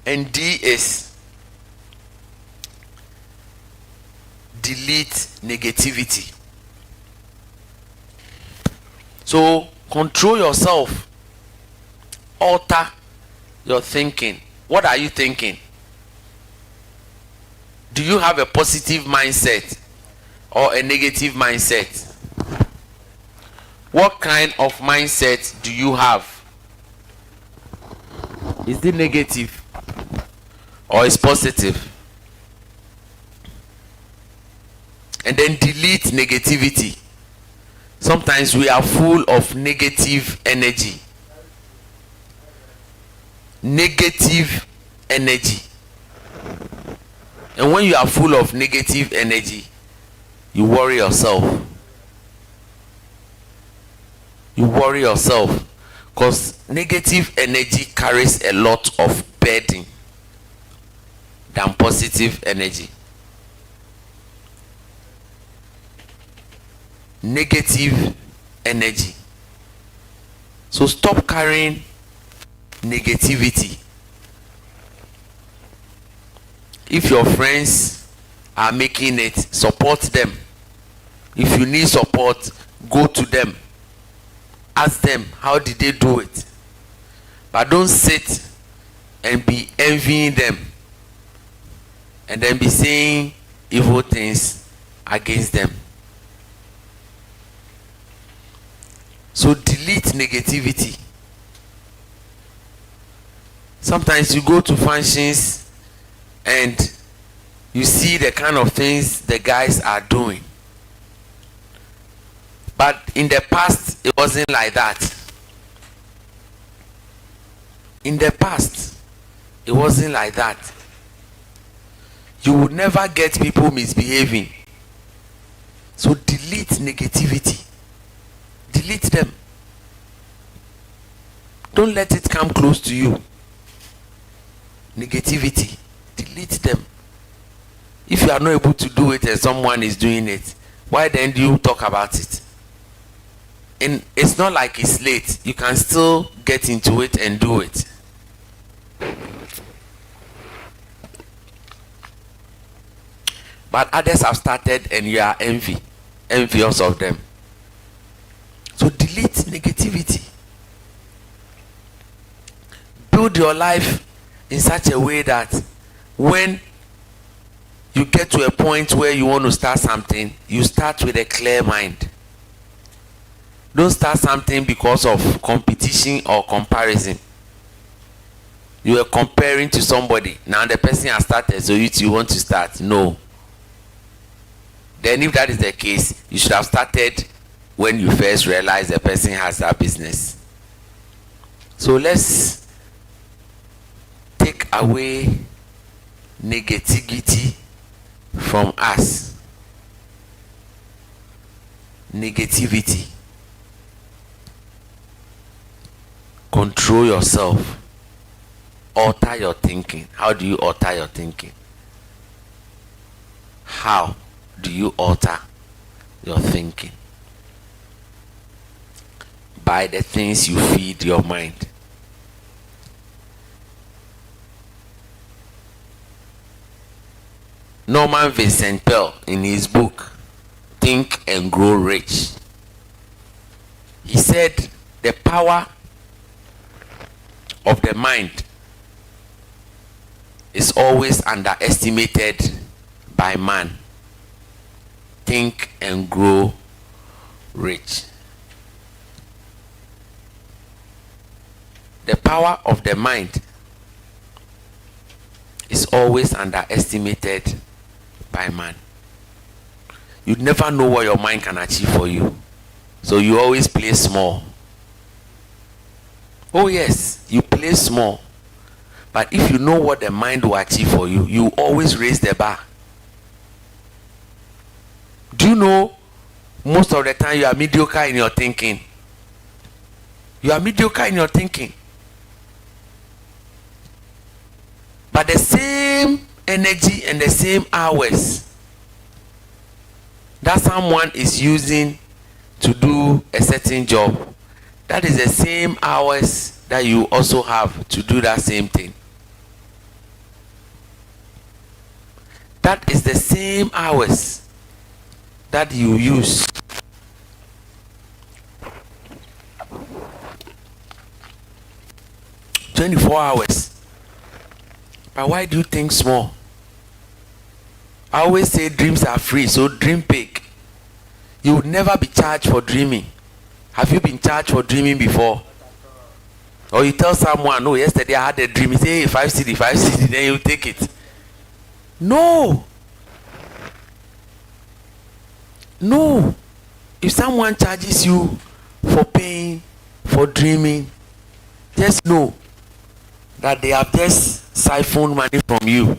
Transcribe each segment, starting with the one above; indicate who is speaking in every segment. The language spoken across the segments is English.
Speaker 1: And D is delete negativity. So control yourself. Alter your thinking. What are you thinking? Do you have a positive mindset or a negative mindset? What kind of mindset do you have? Is it negative or is positive? And then delete negativity. Sometimes we are full of negative energy. Negative energy. And when you are full of negative energy, you worry yourself. You worry yourself because negative energy carries a lot of burden than positive energy. Negative energy. So stop carrying negativity. If your friends are making it, support them. If you need support, go to them. Ask them, how did they do it? But don't sit and be envying them and then be saying evil things against them. So delete negativity. Sometimes you go to functions and you see the kind of things the guys are doing. But in the past, it wasn't like that. In the past, it wasn't like that. You would never get people misbehaving. So delete negativity. Delete them. Don't let it come close to you. Negativity. Delete them. If you are not able to do it and someone is doing it, why then do you talk about it? And it's not like it's late. You can still get into it and do it. But others have started and you are envious of them. So delete negativity. Build your life in such a way that when you get to a point where you want to start something, you start with a clear mind. Don't start something because of competition or comparison. You are comparing to somebody. Now the person has started, so you want to start. No. Then if that is the case, you should have started when you first realize the person has that business. So let's take away negativity from us. Negativity. Control yourself. Alter your thinking. How do you alter your thinking? How do you alter your thinking? By the things you feed your mind. Norman Vincent Peale, in his book Think and Grow Rich, he said the power of the mind is always underestimated by man. Think and grow rich. The power of the mind is always underestimated by man. You never know what your mind can achieve for you, so you always play small. Oh yes, you play small, but if you know what the mind will achieve for you, you always raise the bar. Do you know most of the time you are mediocre in your thinking? You are mediocre in your thinking, but the same energy and the same hours that someone is using to do a certain job, that is the same hours that you also have to do that same thing. That is the same hours that you use. $24. But why do you think small? I always say dreams are free, so dream big. You would never be charged for dreaming. Have you been charged for dreaming before? Or you tell someone, "Oh, yesterday I had a dream." You say, "Hey, 5 cedi, 5 cedi," then you take it. No. No. If someone charges you for paying for dreaming, just know that they have just siphoned money from you.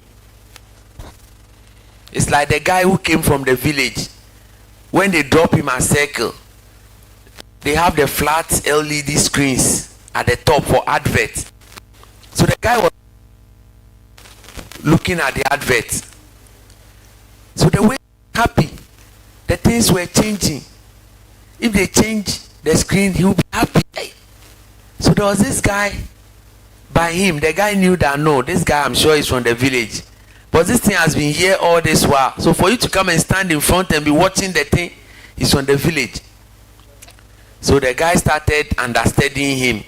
Speaker 1: It's like the guy who came from the village. When they drop him at circle, they have the flat LED screens at the top for adverts. So the guy was looking at the advert. So the way happy, the things were changing. If they change the screen, he will be happy. So there was this guy by him. The guy knew that, no, this guy, I'm sure, is from the village, but this thing has been here all this while. So for you to come and stand in front and be watching the thing, he's from the village. So the guy started understudying him.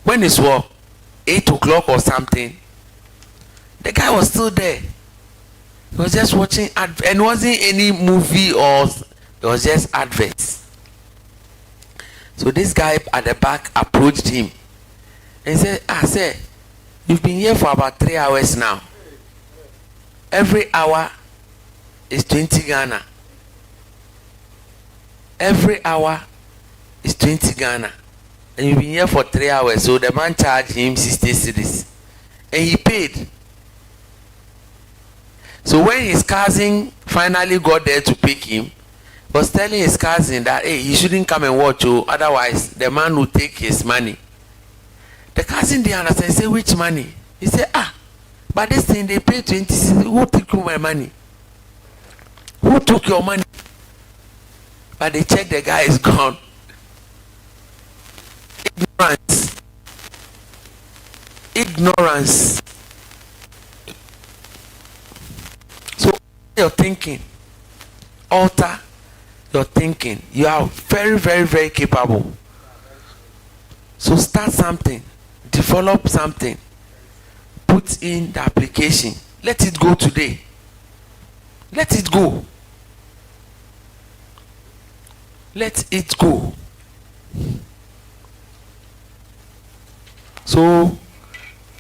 Speaker 1: When it was 8 o'clock or something, the guy was still there. He was just watching and it wasn't any movie, or it was just adverts. So this guy at the back approached him and said, "Sir, you've been here for about 3 hours now. Every hour is 20 Ghana. Every hour is 20 Ghana. And you've been here for 3 hours." So the man charged him 60 cedis. And he paid. So when his cousin finally got there to pick him, he was telling his cousin that, "Hey, he shouldn't come and watch you, otherwise the man will take his money." The cousin didn't understand. He said, "Which money?" He said, "But this thing they pay 20 cedis. Who took my money? Who took your money?" But they checked, the guy is gone. Ignorance. Ignorance. So you're thinking, alter your thinking. You are very, very, very capable. So start something, develop something, put in the application. Let it go today. Let it go. Let it go. So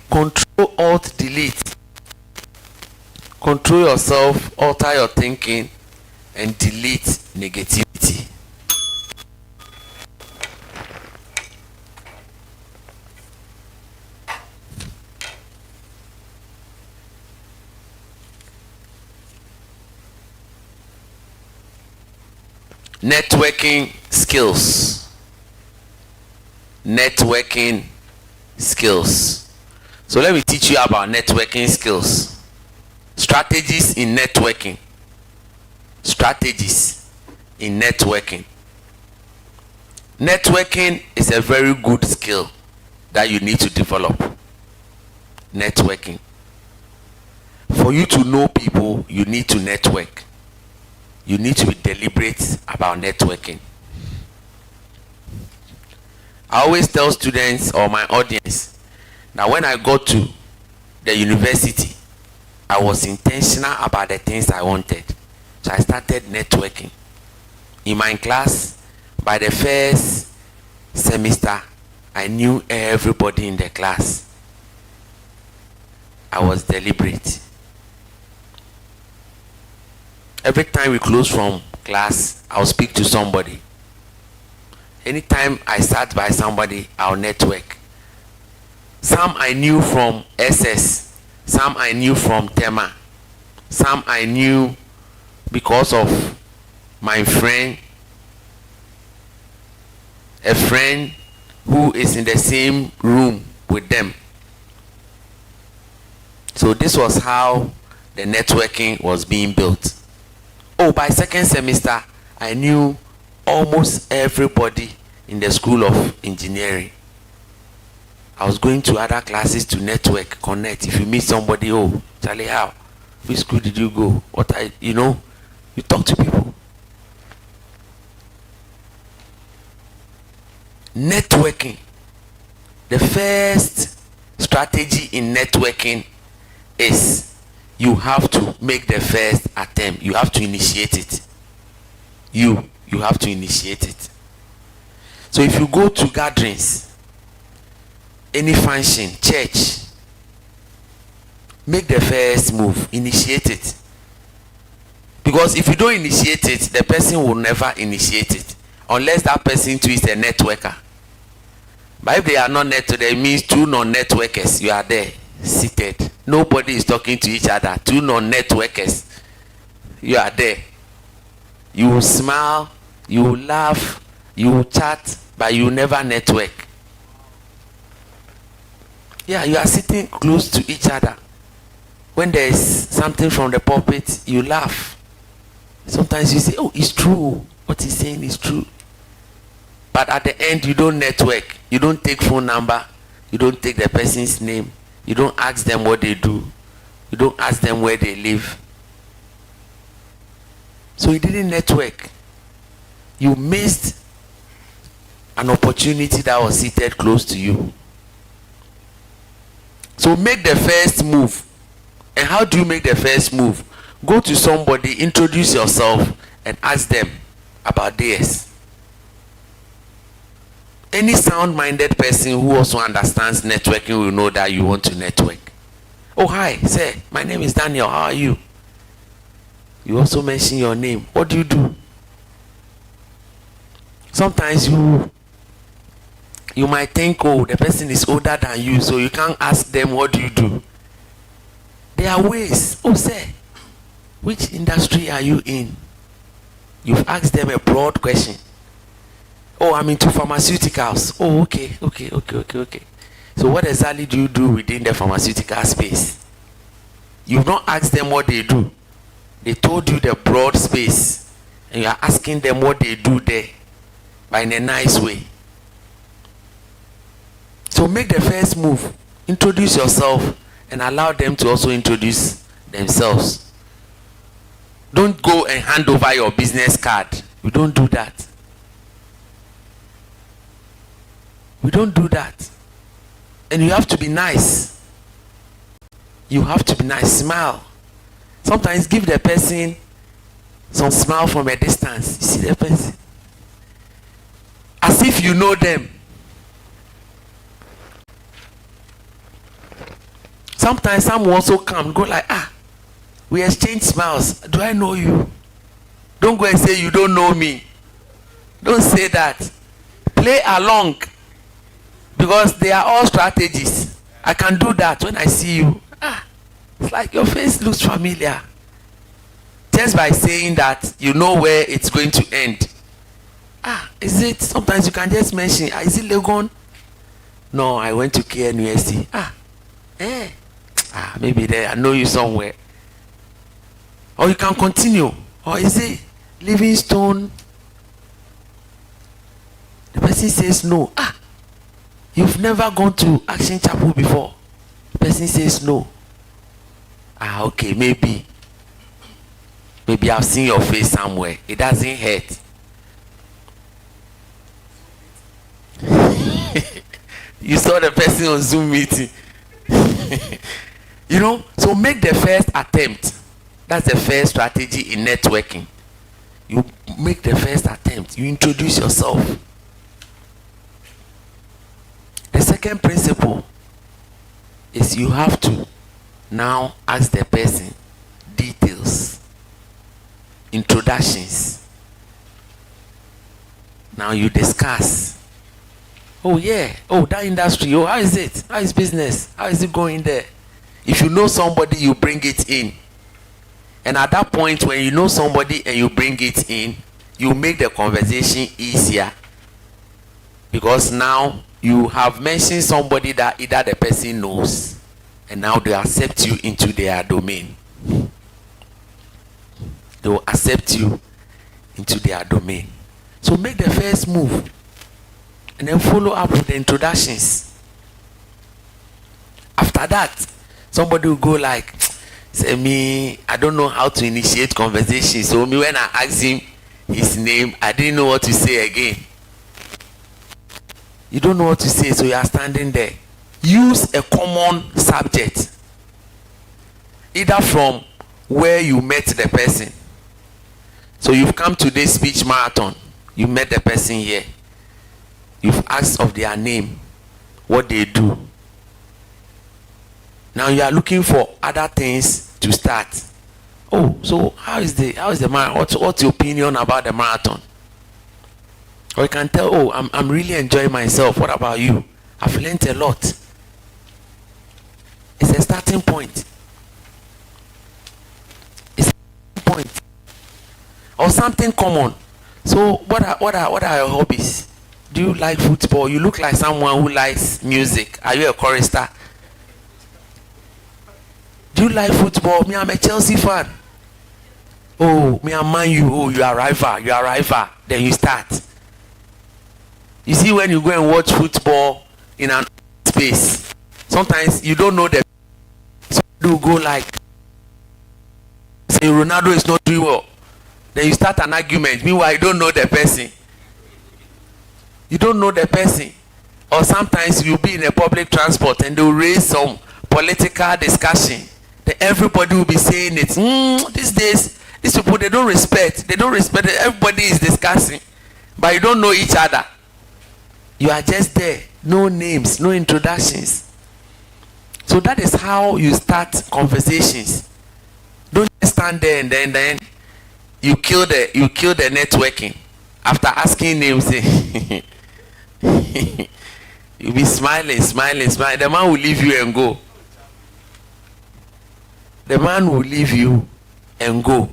Speaker 1: control, alt, delete. Control yourself, alter your thinking, and delete negativity. Networking skills. Networking skills. So let me teach you about networking skills. Strategies in networking. Strategies in networking. Networking is a very good skill that you need to develop. Networking. For you to know people, you need to network. You need to be deliberate about networking. I always tell students or my audience that when I got to the university, I was intentional about the things I wanted. So I started networking. In my class, by the first semester, I knew everybody in the class. I was deliberate. Every time we close from class, I'll speak to somebody. Anytime I sat by somebody, I'll network. Some I knew from SS, some I knew from Tema, some I knew because of my friend, a friend who is in the same room with them. So this was how the networking was being built. Oh, by second semester, I knew almost everybody in the School of Engineering. I was going to other classes to network, connect. If you meet somebody, oh, Charlie, how? Which school did you go? You talk to people. Networking. The first strategy in networking is you have to make the first attempt. You have to initiate it. You have to initiate it. So if you go to gatherings, any function, church, make the first move, initiate it. Because if you don't initiate it, the person will never initiate it, unless that person too is a networker. But if they are not networkers, it means two non-networkers, you are there seated, nobody is talking to each other. Two non-networkers, you are there. You will smile, you will laugh, you will chat, but you will never network. Yeah, you are sitting close to each other. When there is something from the pulpit, you laugh. Sometimes you say, oh, it's true, what he's saying is true. But at the end, you don't network. You don't take phone number. You don't take the person's name. You don't ask them what they do. You don't ask them where they live. So you didn't network. You missed an opportunity that was seated close to you. So make the first move. And how do you make the first move? Go to somebody, introduce yourself, and ask them about theirs. Any sound-minded person who also understands networking will know that you want to network. Oh, hi, sir, my name is Daniel. How are you? You also mention your name. What do you do? Sometimes you might think, oh, the person is older than you, so you can't ask them, what do you do? There are ways. Oh, sir, which industry are you in? You've asked them a broad question. Oh, I'm into pharmaceuticals. Oh, okay. So what exactly do you do within the pharmaceutical space? You've not asked them what they do. They told you the broad space, and you are asking them what they do there, but in a nice way. So make the first move. Introduce yourself and allow them to also introduce themselves. Don't go and hand over your business card. We don't do that. We don't do that. And you have to be nice. You have to be nice. Smile. Sometimes give the person some smile from a distance. You see the person, as if you know them. Sometimes some will also come, go like, we exchange smiles. Do I know you? Don't go and say you don't know me. Don't say that. Play along. Because they are all strategies. I can do that when I see you. It's like your face looks familiar. Just by saying that, you know where it's going to end. Is it? Sometimes you can just mention, is it Legon? No, I went to KNUST. Maybe there, I know you somewhere. Or you can continue. Or is it Livingstone? The person says no. You've never gone to Action Chapel before. The person says no. Okay, maybe I've seen your face somewhere. It doesn't hurt. You saw the person on Zoom meeting. So make the first attempt. That's the first strategy in networking. You make the first attempt. You introduce yourself. The second principle is you have to now ask the person details, introductions. Now you discuss. Oh yeah, that industry, how is it? How is business? How is it going there? If you know somebody, you bring it in. And at that point, when you know somebody and you bring it in, you make the conversation easier. Because now you have mentioned somebody that either the person knows, and now they accept you into their domain. They will accept you into their domain. So make the first move, and then follow up with the introductions. after that, somebody will go like, say me, I don't know how to initiate conversation. So me, when I asked him his name, I didn't know what to say again. You don't know what to say, so you are standing there. Use a common subject, either from where you met the person. So you've come to this speech marathon, you met the person here, you've asked of their name, what they do. Now you are looking for other things to start. Oh, so how is the marathon? What's your opinion about the marathon? Or you can tell, oh, I'm really enjoying myself. What about you? I've learned a lot. It's a starting point. It's a starting point. Or something common. So what are your hobbies? Do you like football? You look like someone who likes music. Are you a chorister? Do you like football? Me, I'm a Chelsea fan. Oh, me, I'm Man U. Oh, you are rival. You are rival. Then you start. You see, when you go and watch football in an space, sometimes you don't know the. So you go like, say Ronaldo is not doing well. Then you start an argument. Meanwhile, you don't know the person. You don't know the person. Or sometimes you'll be in a public transport and they'll raise some political discussion. Then everybody will be saying it. These days, these people, they don't respect. They don't respect it. Everybody is discussing. But you don't know each other. You are just there. No names, no introductions. So that is how you start conversations. Don't just stand there and then you kill the networking. After asking names, you'll be smiling. The man will leave you and go. The man will leave you and go.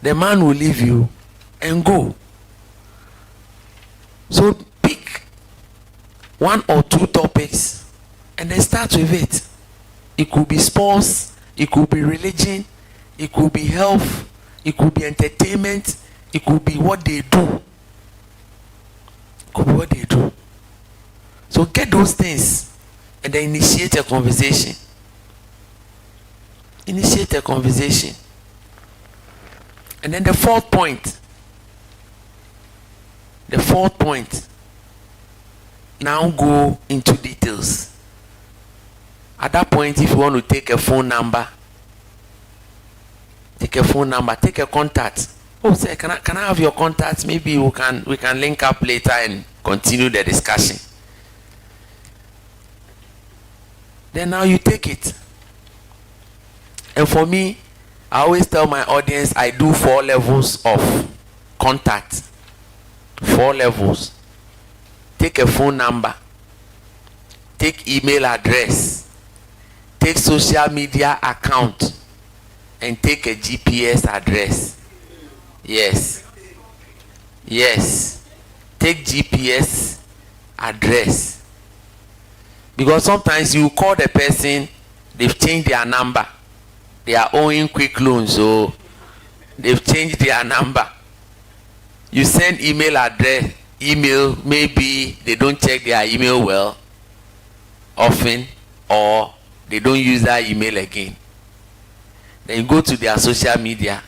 Speaker 1: The man will leave you and go. So pick one or two topics and then start with it. It could be sports, it could be religion, it could be health, it could be entertainment, it could be what they do. It could be what they do. So get those things and then initiate a conversation. Initiate a conversation. And then the fourth point. Now go into details. At that point, if you want to take a phone number, take a contact. Oh, say, can I have your contact? Maybe we can link up later and continue the discussion. Then now you take it. And for me, I always tell my audience I do 4 levels of contact. 4 levels. Take a phone number. Take email address. Take social media account. And take a GPS address. Yes. Take GPS address. Because sometimes you call the person, they've changed their number. They are owing quick loans, so they've changed their number. You send email, maybe they don't check their email well often, or they don't use that email again. Then you go to their social media.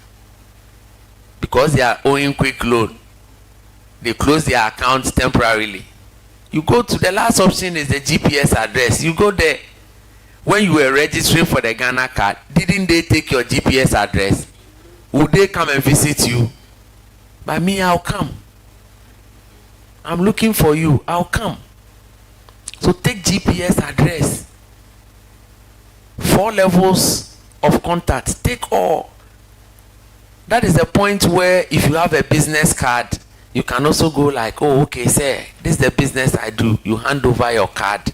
Speaker 1: Because they are owing quick loan, they close their accounts temporarily. You go to the last option is the GPS address. You go there. When you were registering for the Ghana card, didn't they take your GPS address? Would they come and visit you? By me, I'll come. I'm looking for you. I'll come. So take GPS address. 4 levels of contact. Take all. That is the point where if you have a business card, you can also go like, oh, okay, sir, this is the business I do. You hand over your card.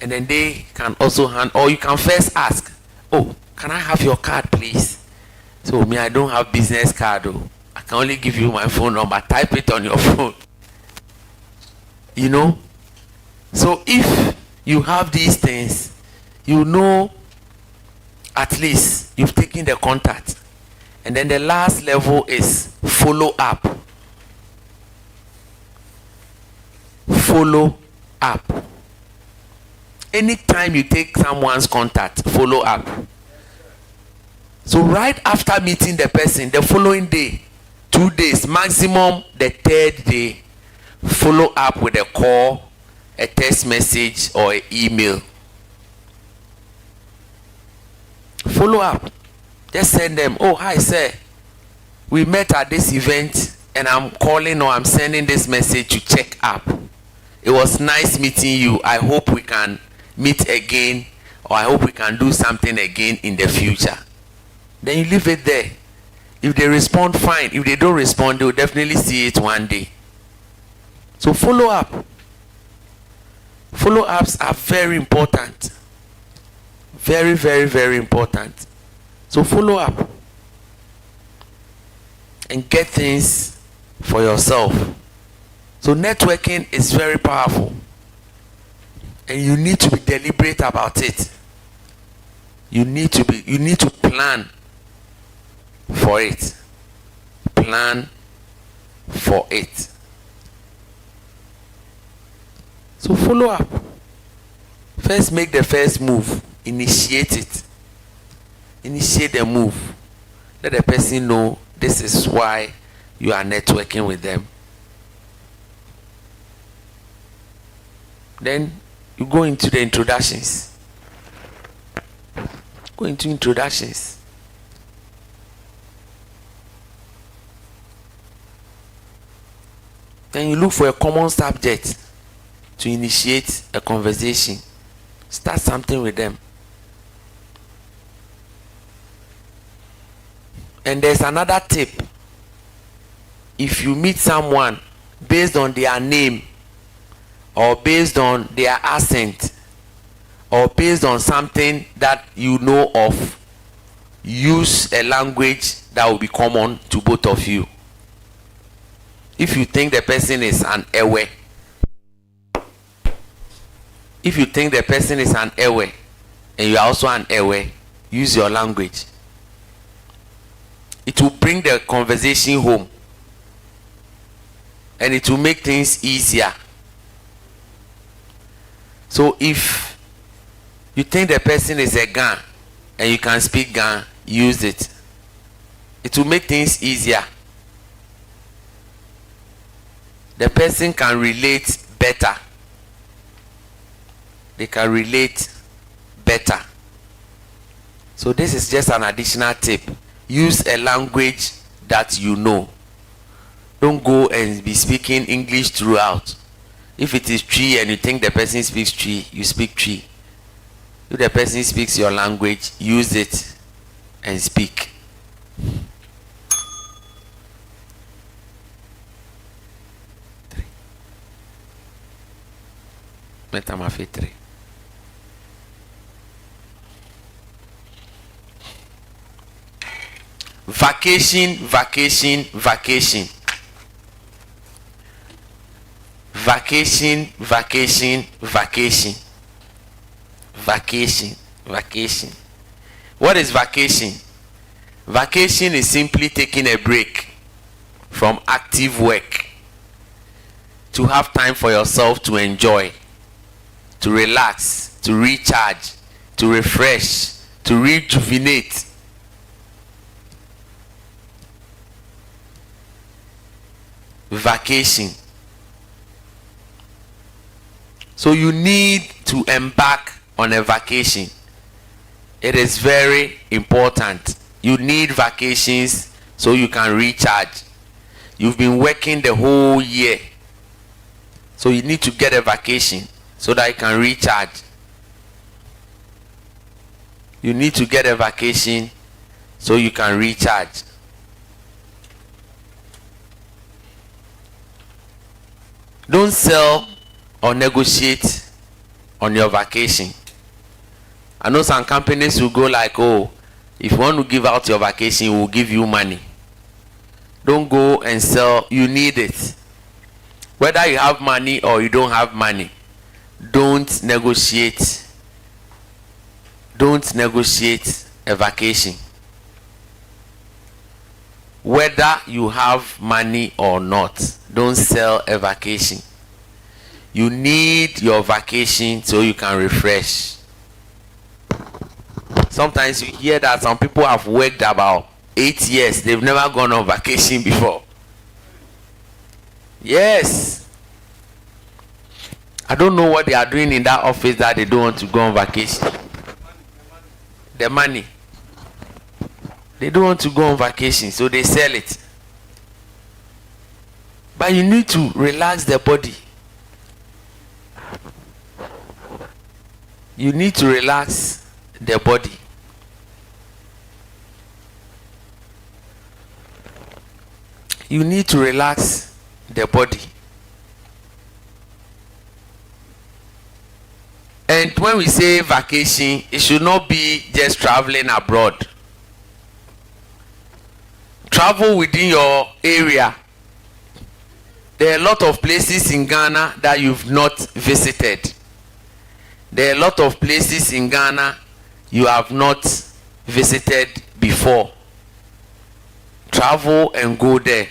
Speaker 1: And then they can also hand, or you can first ask, oh, can I have your card, please? So me, I don't have business card. Oh. I can only give you my phone number. Type it on your phone. You know? So if you have these things, you know at least you've taken the contact. And then the last level is follow up. Follow up. anytime you take someone's contact, follow up. So right after meeting the person, the following day, 2 days, maximum the third day, follow up with a call, a text message, or an email. Follow up. Just send them, oh, hi, sir. We met at this event and I'm calling or I'm sending this message to check up. It was nice meeting you. I hope we can meet again, or I hope we can do something again in the future. Then you leave it there. If they respond, fine. If they don't respond, they'll definitely see it one day. So follow up. Follow-ups are very important. Very, very, very important. So follow up and get things for yourself. So networking is very powerful, and you need to be deliberate about it. You need to plan for it. Plan for it. So follow up. First, make the first move. Initiate it. Initiate the move. Let the person know this is why you are networking with them. Then you go into the introductions. Go into introductions. Then you look for a common subject to initiate a conversation. Start something with them. And there's another tip. If you meet someone based on their name, or based on their accent, or based on something that you know of, use a language that will be common to both of you. If you think the person is an Ewe, if you think the person is an Ewe and you are also an Ewe, use your language. It will bring the conversation home, and it will make things easier. So if you think the person is a Gan and you can speak Gan, use it. It will make things easier. The person can relate better. They can relate better. So this is just an additional tip. Use a language that you know. Don't go and be speaking English throughout. If it is tree and you think the person speaks tree, you speak tree. If the person speaks your language, use it and speak. Metamafe 3. Vacation, vacation, vacation. Vacation, vacation, vacation. Vacation, vacation. What is vacation? Vacation is simply taking a break from active work to have time for yourself to enjoy, to relax, to recharge, to refresh, to rejuvenate. Vacation. So you need to embark on a vacation. It is very important. You need vacations so you can recharge. You've been working the whole year, so you need to get a vacation so that you can recharge. You need to get a vacation so you can recharge. Don't sell or negotiate on your vacation. I know some companies will go like, oh, if you want to give out your vacation, we'll give you money. Don't go and sell. You need it. Whether you have money or you don't have money, don't negotiate. Don't negotiate a vacation. Whether you have money or not, don't sell a vacation. You need your vacation so you can refresh. Sometimes you hear that some people have worked about 8 years. They've never gone on vacation before. Yes. I don't know what they are doing in that office that they don't want to go on vacation. The money. They don't want to go on vacation, so they sell it. But you need to relax the body. You need to relax the body. You need to relax the body. And when we say vacation, it should not be just traveling abroad. Travel within your area. There are a lot of places in Ghana that you've not visited. There are a lot of places in Ghana you have not visited before. Travel and go there.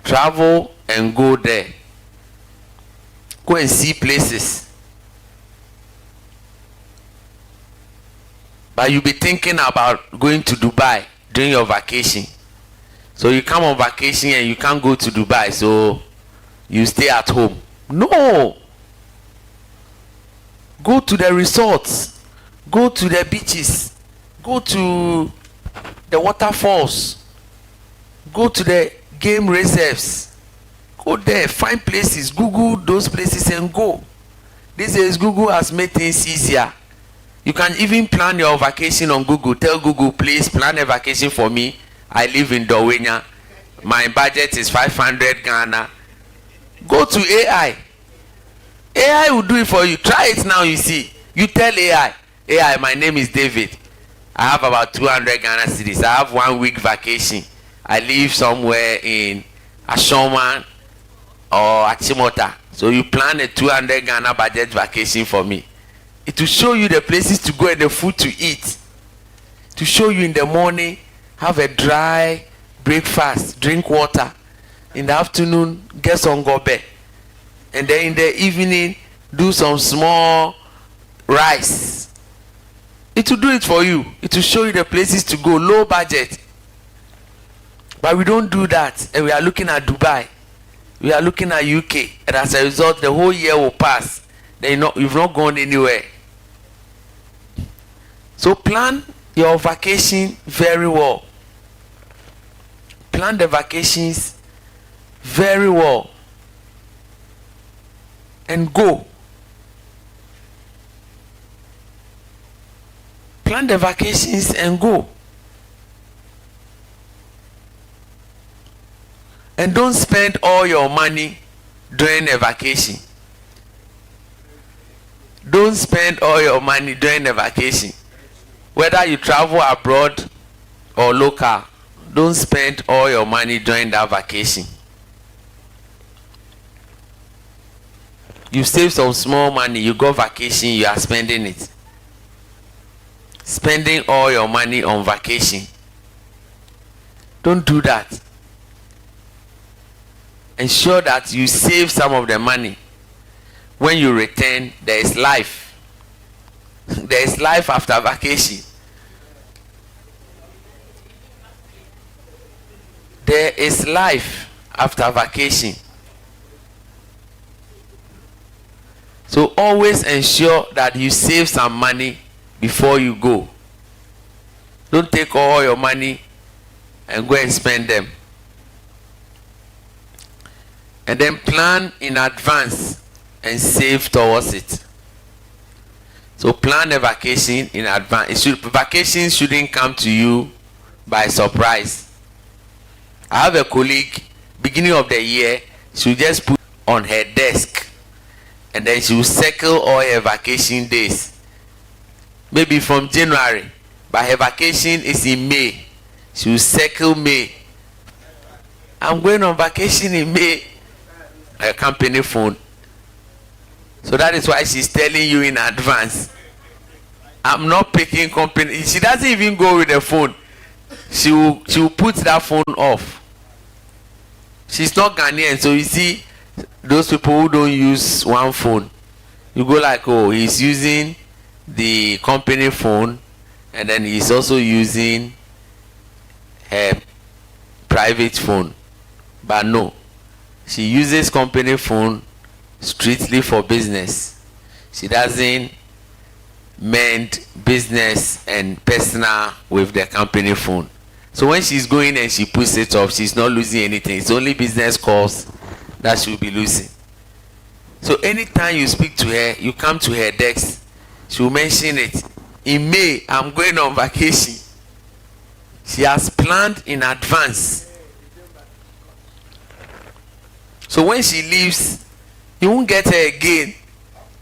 Speaker 1: Travel and go there. Go and see places. But you'll be thinking about going to Dubai during your vacation. So you come on vacation and you can't go to Dubai, so you stay at home. No. Go to the resorts. Go to the beaches. Go to the waterfalls. Go to the game reserves. Go there, find places, Google those places and go. These days Google has made things easier. You can even plan your vacation on Google. Tell Google, please plan a vacation for me. I live in Dowenya. My budget is 500 Ghana. Go to AI. AI will do it for you. Try it now, you see. You tell AI, AI, my name is David. I have about 200 Ghana cedis. I have 1 week vacation. I live somewhere in Ashoma or Achimota. So you plan a 200 Ghana budget vacation for me. It will show you the places to go and the food to eat. To show you in the morning, have a dry breakfast, drink water. In the afternoon, get some gobe. And then in the evening, do some small rice. It will do it for you. It will show you the places to go, low budget. But we don't do that, and we are looking at Dubai. We are looking at UK, and as a result, the whole year will pass. Then you've not gone anywhere. So plan your vacation very well. Plan the vacations very well. And go. Plan the vacations and go. And don't spend all your money during a vacation. Don't spend all your money during a vacation. Whether you travel abroad or local, don't spend all your money during that vacation. You save some small money, you go vacation, you are spending it. Spending all your money on vacation. Don't do that. Ensure that you save some of the money. When you return, there is life. There is life after vacation. There is life after vacation. So always ensure that you save some money before you go. Don't take all your money and go and spend them. And then plan in advance and save towards it. So plan a vacation in advance. Vacations shouldn't come to you by surprise. I have a colleague, beginning of the year, she will just put on her desk and then she will circle all her vacation days. Maybe from January, but her vacation is in May. She will circle May. I'm going on vacation in May. A company phone. So that is why she's telling you in advance. I'm not picking company. She doesn't even go with the phone. she will put that phone off. She's not Ghanaian, so you see those people who don't use one phone, you go like, oh, he's using the company phone, and then he's also using her private phone. But no, she uses company phone strictly for business. She doesn't mend business and personal with the company phone. So when she's going and she puts it off, she's not losing anything. It's only business calls that she'll be losing. So anytime you speak to her, you come to her desk, she will mention it. In May, I'm going on vacation. She has planned in advance. So when she leaves, you won't get her again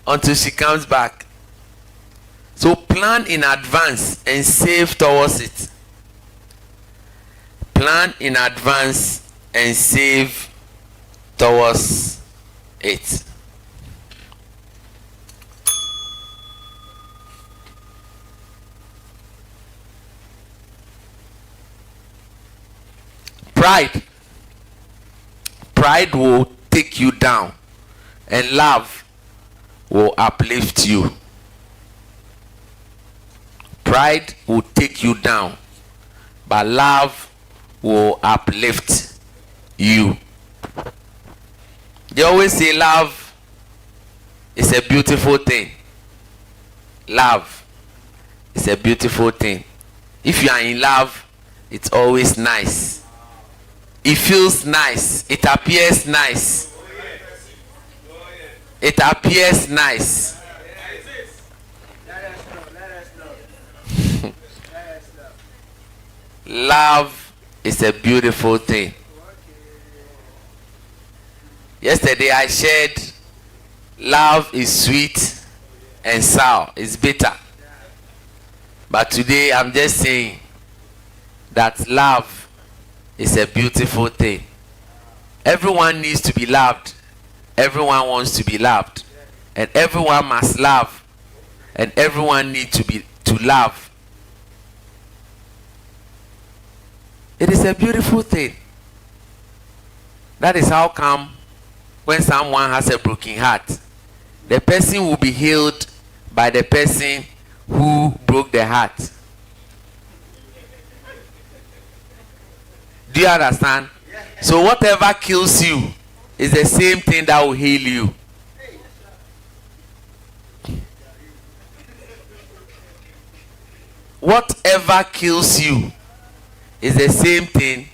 Speaker 1: until she comes back. So plan in advance and save towards it. Plan in advance and save towards it. Pride will take you down, and love will uplift you. Pride will take you down, but love will uplift you. They always say love is a beautiful thing. Love is a beautiful thing. If you are in love, it's always nice. It feels nice. It appears nice. It appears nice. Love is a beautiful thing. Yesterday I shared love is sweet and sour. It's bitter. But today I'm just saying that love is a beautiful thing. Everyone needs to be loved. Everyone wants to be loved. And everyone must love. And everyone needs to love. It is a beautiful thing. That is how come when someone has a broken heart, the person will be healed by the person who broke the heart. Do you understand? So whatever kills you is the same thing that will heal you. Whatever kills you is the same thing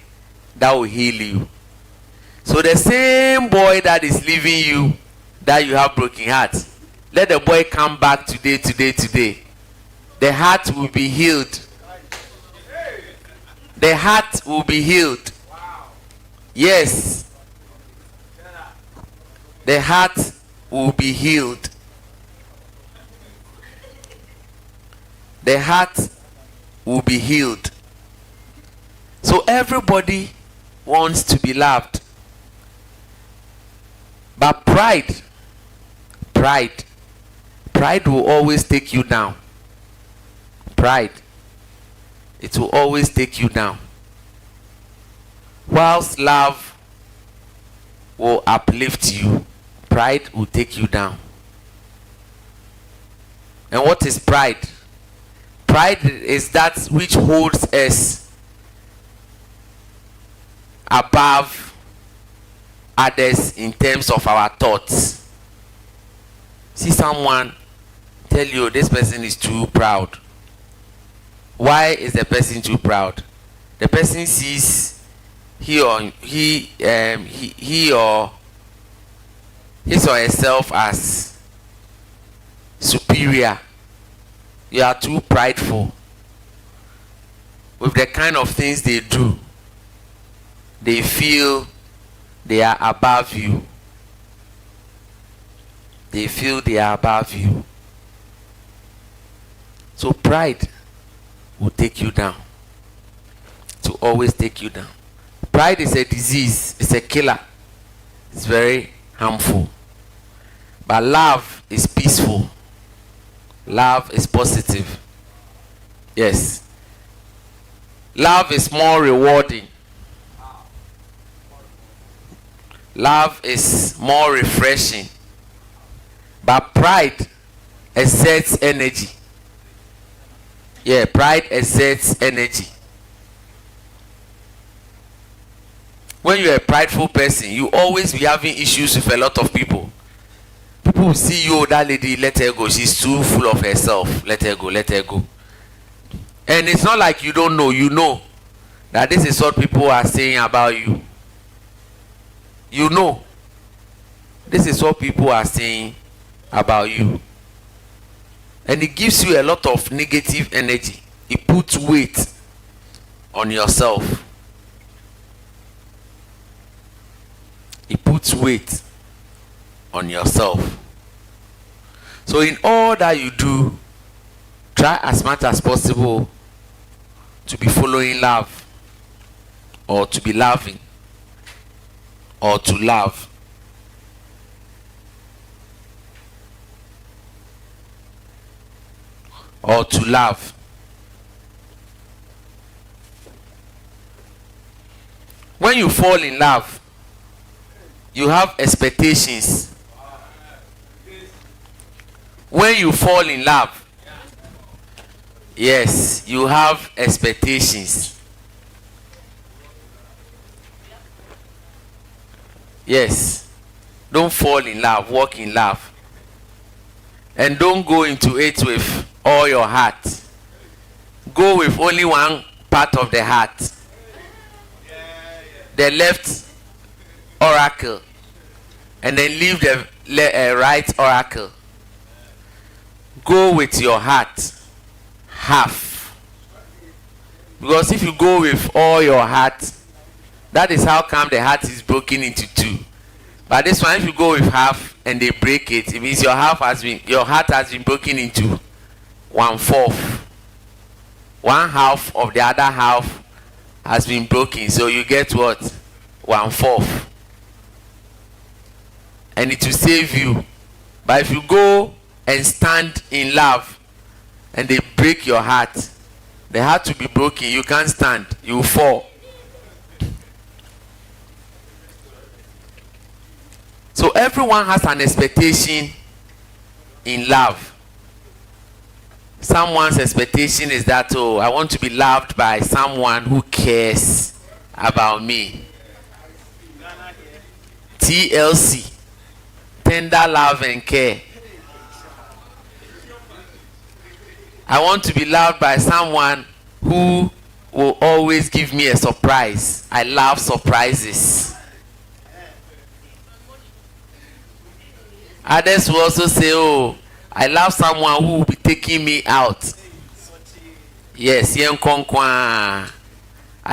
Speaker 1: that will heal you. So the same boy that is leaving you, that you have broken heart, let the boy come back today. The heart will be healed. The heart will be healed. Yes. The heart will be healed. The heart will be healed. So everybody wants to be loved. But pride will always take you down. Pride, it will always take you down. Whilst love will uplift you, pride will take you down. And what is pride? Pride is that which holds us above others in terms of our thoughts. See someone tell you this person is too proud. Why is the person too proud? The person sees he or his or herself as superior. You are too prideful. With the kind of things they do, they feel they are above you. They feel they are above you. So pride will take you down. To always take you down. Pride is a disease. It's a killer. It's very harmful. But love is peaceful. Love is positive. Yes. Love is more rewarding. Love is more refreshing. But pride exerts energy. Yeah, pride exerts energy. When you're a prideful person, you always be having issues with a lot of people. People will see you, that lady, let her go. She's too full of herself. Let her go, let her go. And it's not like you don't know. You know that this is what people are saying about you. You know. This is what people are saying about you. And it gives you a lot of negative energy. It puts weight on yourself. It puts weight on yourself. So in all that you do, try as much as possible to be following love, or to be loving, or to love. Or to love. When you fall in love, you have expectations. When you fall in love, yes, you have expectations. Yes. Don't fall in love, walk in love. And don't go into it with all your heart. Go with only one part of the heart. The left oracle. And then leave the right oracle. Go with your heart half. Because if you go with all your heart, that is how come the heart is broken into two. But this one, if you go with half and they break it, it means your heart has been broken into 1/4. One half of the other half has been broken, so you get what? 1/4. And it will save you. But if you go and stand in love and they break your heart, the heart will be broken. You can't stand. You will fall. So everyone has an expectation in love. Someone's expectation is that, oh, I want to be loved by someone who cares about me. TLC. Tender love and care. I want to be loved by someone who will always give me a surprise. I love surprises. Others will also say, oh, I love someone who will be taking me out. Yes, I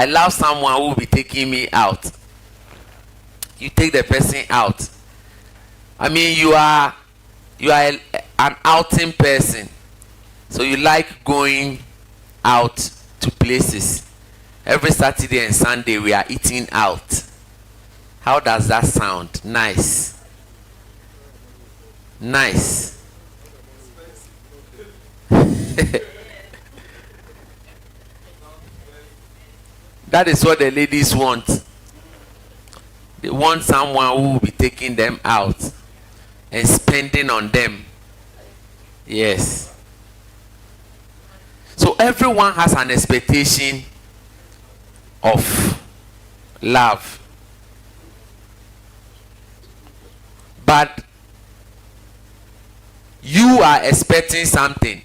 Speaker 1: love someone who will be taking me out. You take the person out. I mean, you are an outing person. So you like going out to places. Every Saturday and Sunday we are eating out. How does that sound? Nice. Nice. That is what the ladies want. They want someone who will be taking them out and spending on them. Yes. So everyone has an expectation of love. But you are expecting something.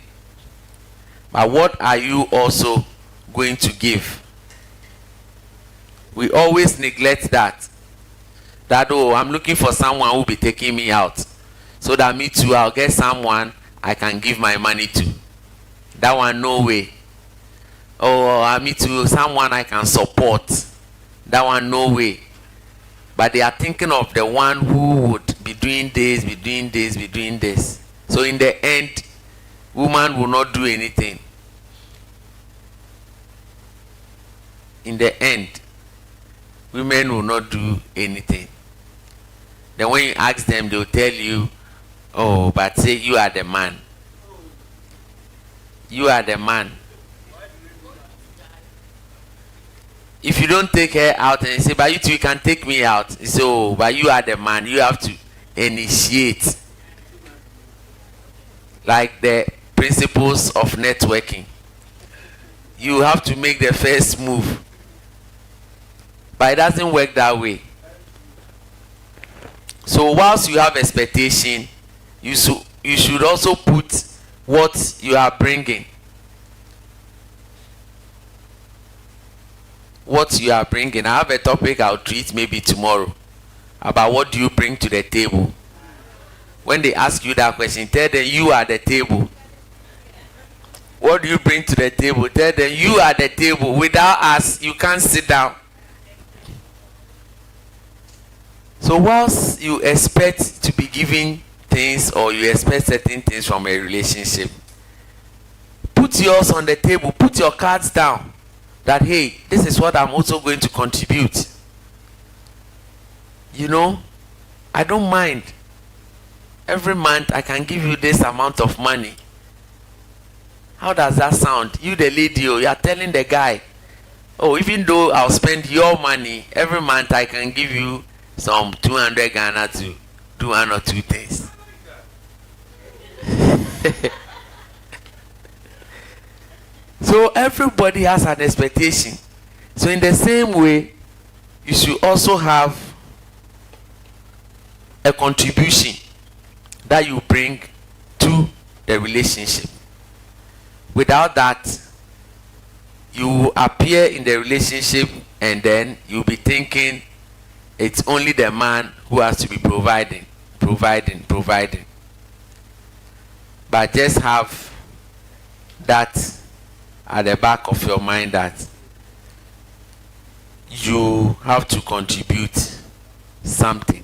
Speaker 1: But what are you also going to give? We always neglect that. That, oh, I'm looking for someone who will be taking me out. So that me too, I'll get someone I can give my money to. That one, no way. Oh, me too, someone I can support. That one, no way. But they are thinking of the one who would be doing this, be doing this, be doing this. So in the end, woman will not do anything. In the end, women will not do anything. Then when you ask them, they'll tell you, oh, but say you are the man. You are the man. If you don't take her out and you say, but you two can take me out. So, but you are the man. You have to initiate. Like the principles of networking. You have to make the first move. But it doesn't work that way. So whilst you have expectation, you should also put what you are bringing. What you are bringing. I have a topic I'll treat maybe tomorrow about what do you bring to the table. When they ask you that question, tell them you are the table. What do you bring to the table? Tell them you are the table. Without us, you can't sit down. So whilst you expect to be given things or you expect certain things from a relationship, put yours on the table. Put your cards down. That, hey, this is what I'm also going to contribute. You know, I don't mind. Every month I can give you this amount of money. How does that sound? You the lady, you are telling the guy, oh, even though I'll spend your money, every month I can give you some 200 Ghana to do one or two things. So everybody has an expectation. So in the same way, you should also have a contribution that you bring to the relationship. Without that, you appear in the relationship and then you'll be thinking it's only the man who has to be providing. But just have that at the back of your mind that you have to contribute something.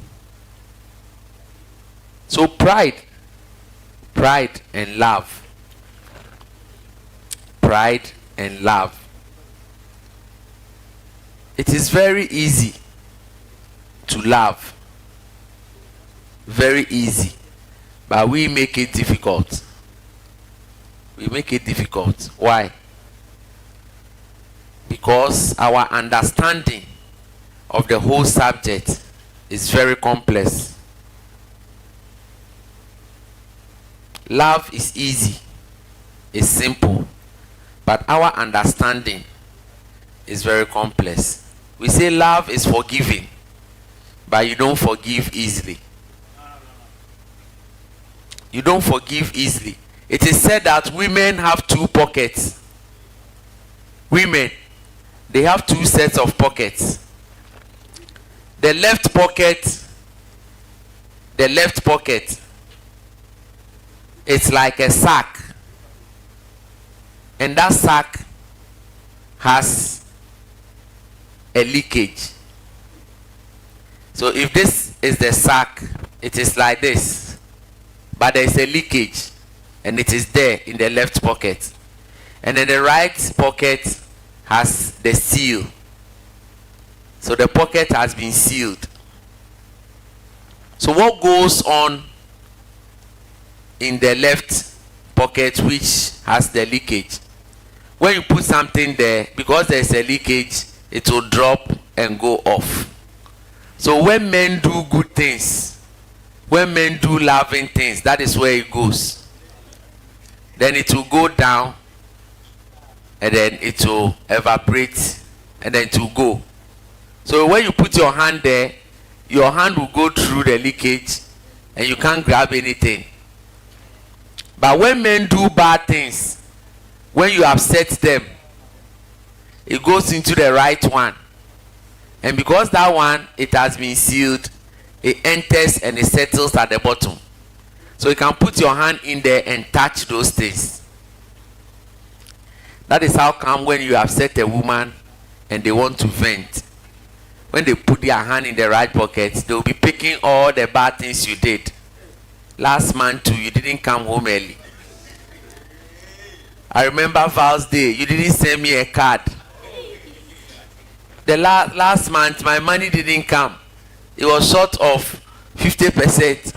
Speaker 1: So pride and love. Pride and love. It is very easy to love. Very easy. But we make it difficult. We make it difficult. Why? Because our understanding of the whole subject is very complex. Love is easy. It's simple. But our understanding is very complex. We say love is forgiving, but you don't forgive easily. You don't forgive easily. It is said that women have two pockets. Women, they have two sets of pockets. The left pocket, it's like a sack. And that sack has a leakage. So if this is the sack, it is like this. But there is a leakage. And it is there in the left pocket. And then the right pocket has the seal. So the pocket has been sealed. So what goes on in the left pocket which has the leakage? When you put something there, because there is a leakage, it will drop and go off. So when men do good things, when men do loving things, that is where it goes. Then it will go down, and then it will evaporate, and then it will go. So when you put your hand there, your hand will go through the leakage, and you can't grab anything. But when men do bad things, when you upset them, it goes into the right one. And because that one, it has been sealed, it enters and it settles at the bottom. So you can put your hand in there and touch those things. That is how come when you upset a woman and they want to vent, when they put their hand in the right pocket, they will be picking all the bad things you did. Last month too, you didn't come home early. I remember Val's Day, you didn't send me a card. The last month, my money didn't come. It was short of 50%.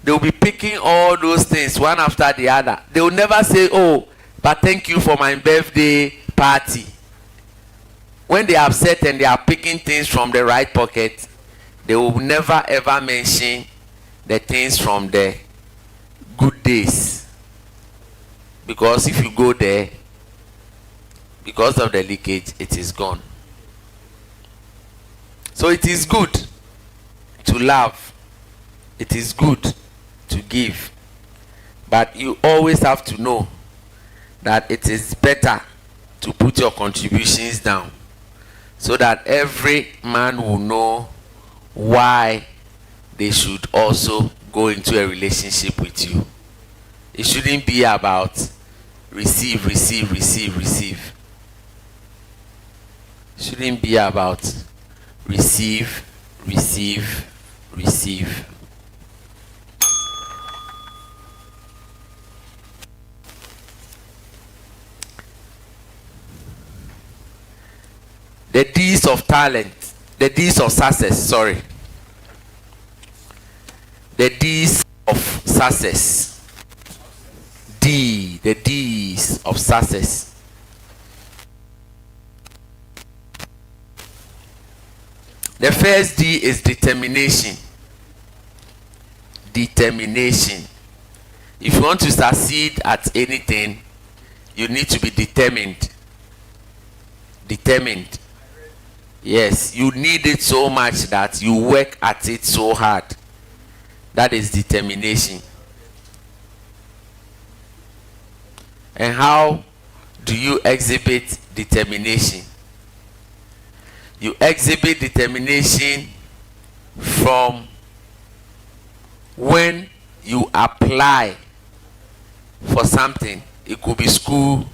Speaker 1: They will be picking all those things one after the other. They will never say, oh, but thank you for my birthday party. when they are upset and they are picking things from the right pocket, they will never ever mention the things from the good days. Because if you go there, because of the leakage, it is gone. So it is good to love. It is good to give. But you always have to know that it is better to put your contributions down, so that every man will know why they should also go into a relationship with you. It shouldn't be about receive. It shouldn't be about receive. The D's of talent, the D's of success, sorry. The D's of success. The D's of success. The first D is determination. Determination. If you want to succeed at anything, you need to be determined. Determined. Yes, you need it so much that you work at it so hard. That is determination. And how do you exhibit determination? You exhibit determination from when you apply for something. It could be school,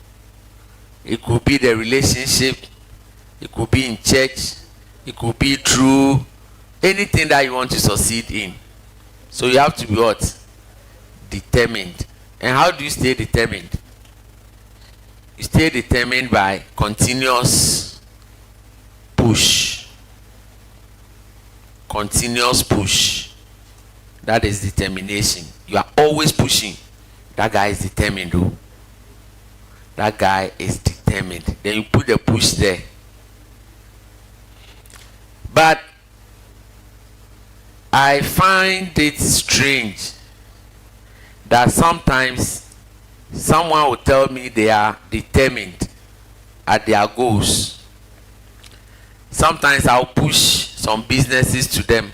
Speaker 1: it could be the relationship, it could be in church, it could be through anything that you want to succeed in. So you have to be what? Determined. And how do you stay determined? You stay determined by continuous push. Continuous push. That is determination. You are always pushing. That guy is determined, though. That guy is determined. Then you put the push there. But I find it strange that sometimes someone will tell me they are determined at their goals. Sometimes I'll push some businesses to them.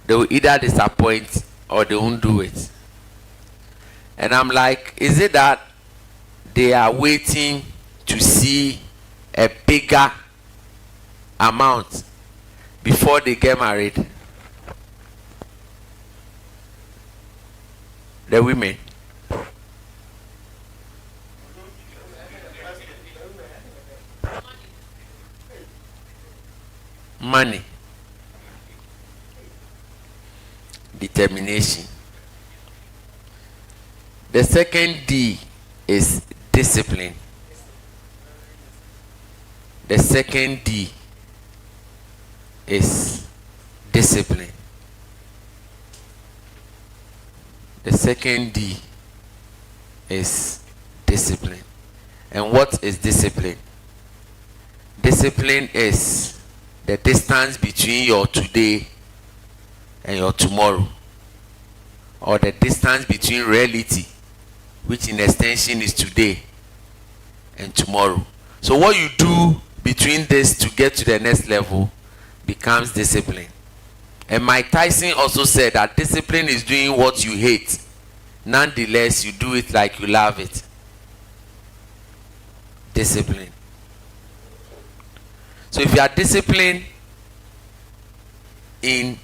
Speaker 1: They will either disappoint or they won't do it. And I'm like, is it that they are waiting to see a bigger amount before they get married? The women. Money. Determination. The second D is discipline. The second D is discipline. The second D is discipline. And what is discipline? Discipline is the distance between your today and your tomorrow, or the distance between reality, which in extension is today, and tomorrow. So what you do between this to get to the next level becomes discipline. And Mike Tyson also said that discipline is doing what you hate. Nonetheless, you do it like you love it. Discipline. So if you are disciplined in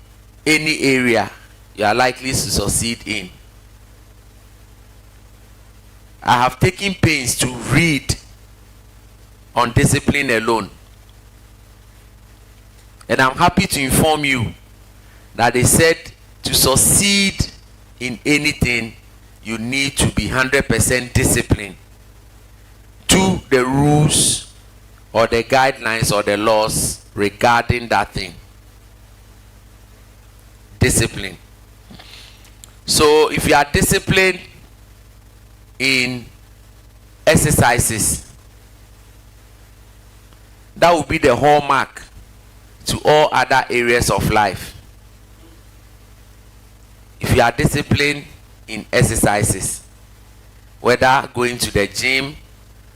Speaker 1: any area, you are likely to succeed in. I have taken pains to read on discipline alone. And I'm happy to inform you that they said to succeed in anything, you need to be 100% disciplined to the rules or the guidelines or the laws regarding that thing. Discipline. So if you are disciplined in exercises, That will be the hallmark to all other areas of life. If you are disciplined in exercises, whether going to the gym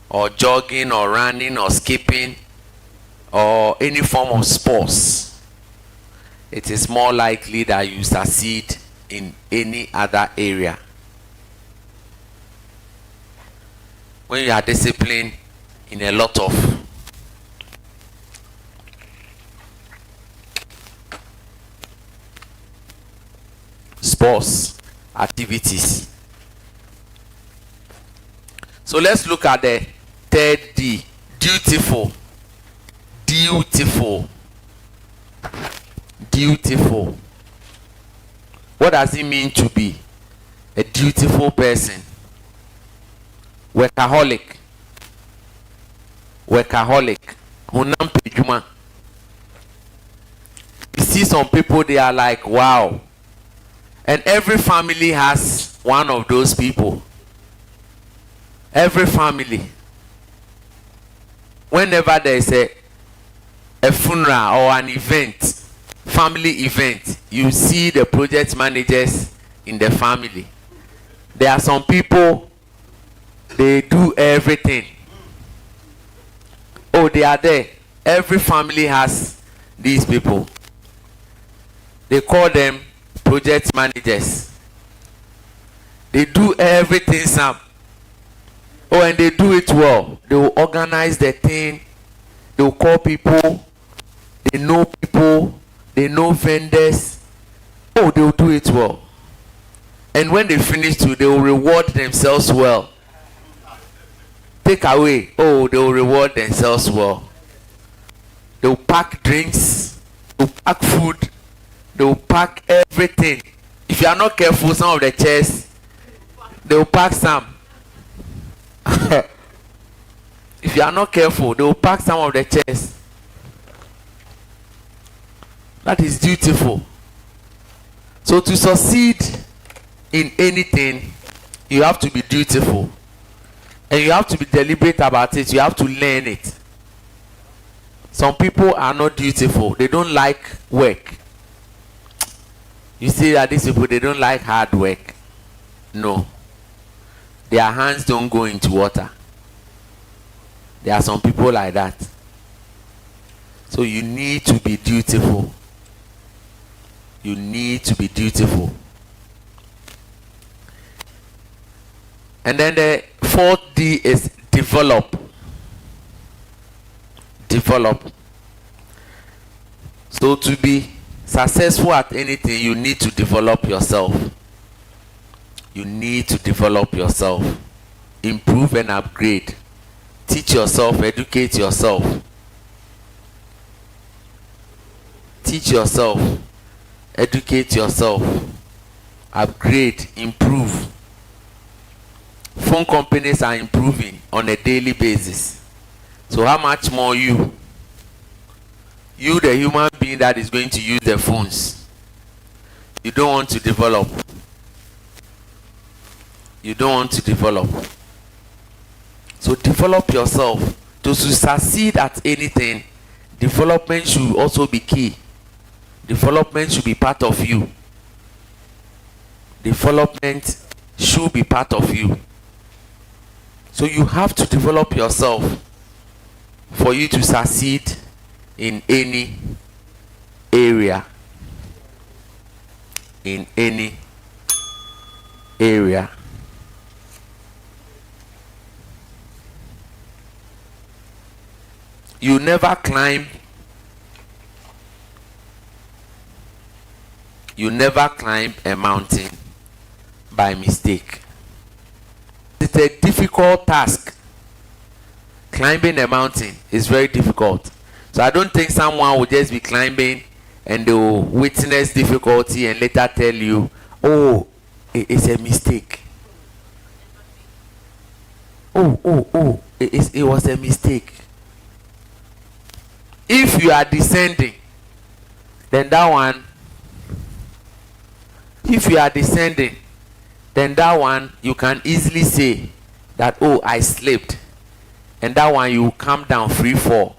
Speaker 1: or jogging or running or skipping or any form of sports, it is more likely that you succeed in any other area. When you are disciplined in a lot of sports activities. So let's look at the third D. Dutiful. Dutiful. Dutiful. What does it mean to be a dutiful person? Workaholic. Workaholic. Honam pejuma. You see some people, they are like, wow. And every family has one of those people. Every family. Whenever there is a funeral or an event, family event, you see the project managers in the family. There are some people, they do everything. Oh, they are there. Every family has these people. They call them project managers. They do everything, Sam. Oh, and they do it well. They will organize the thing. They will call people. They know people. They know vendors. Oh, they will do it well. And when they finish too, they will reward themselves well. Take away. Oh, they will reward themselves well. They will pack drinks. They will pack food. They will pack everything. If you are not careful, some of the chairs, they will pack some. If you are not careful, they will pack some of the chairs. That is dutiful. So to succeed in anything, you have to be dutiful. And you have to be deliberate about it. You have to learn it. Some people are not dutiful. They don't like work. You see that these people, they don't like hard work. No. Their hands don't go into water. There are some people like that. So you need to be dutiful. You need to be dutiful. And then the fourth D is develop. Develop. So to be successful at anything, you need to develop yourself. You need to develop yourself. Improve and upgrade. Teach yourself, educate yourself. Teach yourself, educate yourself, upgrade, improve. Phone companies are improving on a daily basis. So how much more you, the human being that is going to use the phones, you don't want to develop. You don't want to develop. So develop yourself. To succeed at anything, development should also be key. Development should be part of you. Development should be part of you. So you have to develop yourself for you to succeed in any area. In any area. You never climb a mountain by mistake. It's a difficult task. Climbing a mountain is very difficult. So I don't think someone will just be climbing and they will witness difficulty and later tell you, oh, it's a mistake. It was a mistake. If you are descending, then that one, you can easily say that, oh, I slipped. And that one, you come down free fall.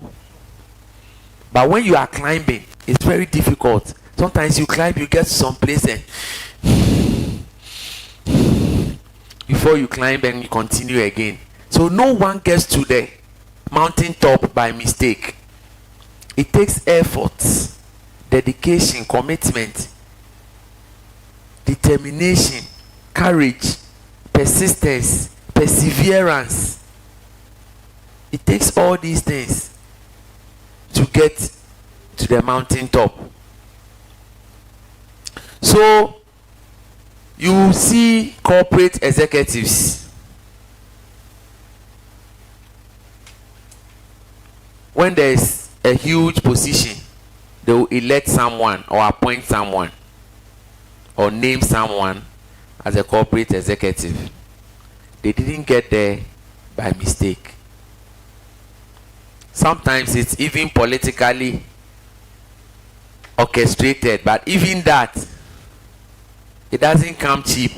Speaker 1: But when you are climbing, it's very difficult. Sometimes you climb, you get to some place and before you climb and you continue again. So no one gets to the mountain top by mistake. It takes effort, dedication, commitment, determination, courage, persistence, perseverance. It takes all these things to get to the mountain top. So you see corporate executives, when there is a huge position, they will elect someone or appoint someone or name someone as a corporate executive. They didn't get there by mistake. Sometimes it's even politically orchestrated, but even that, it doesn't come cheap.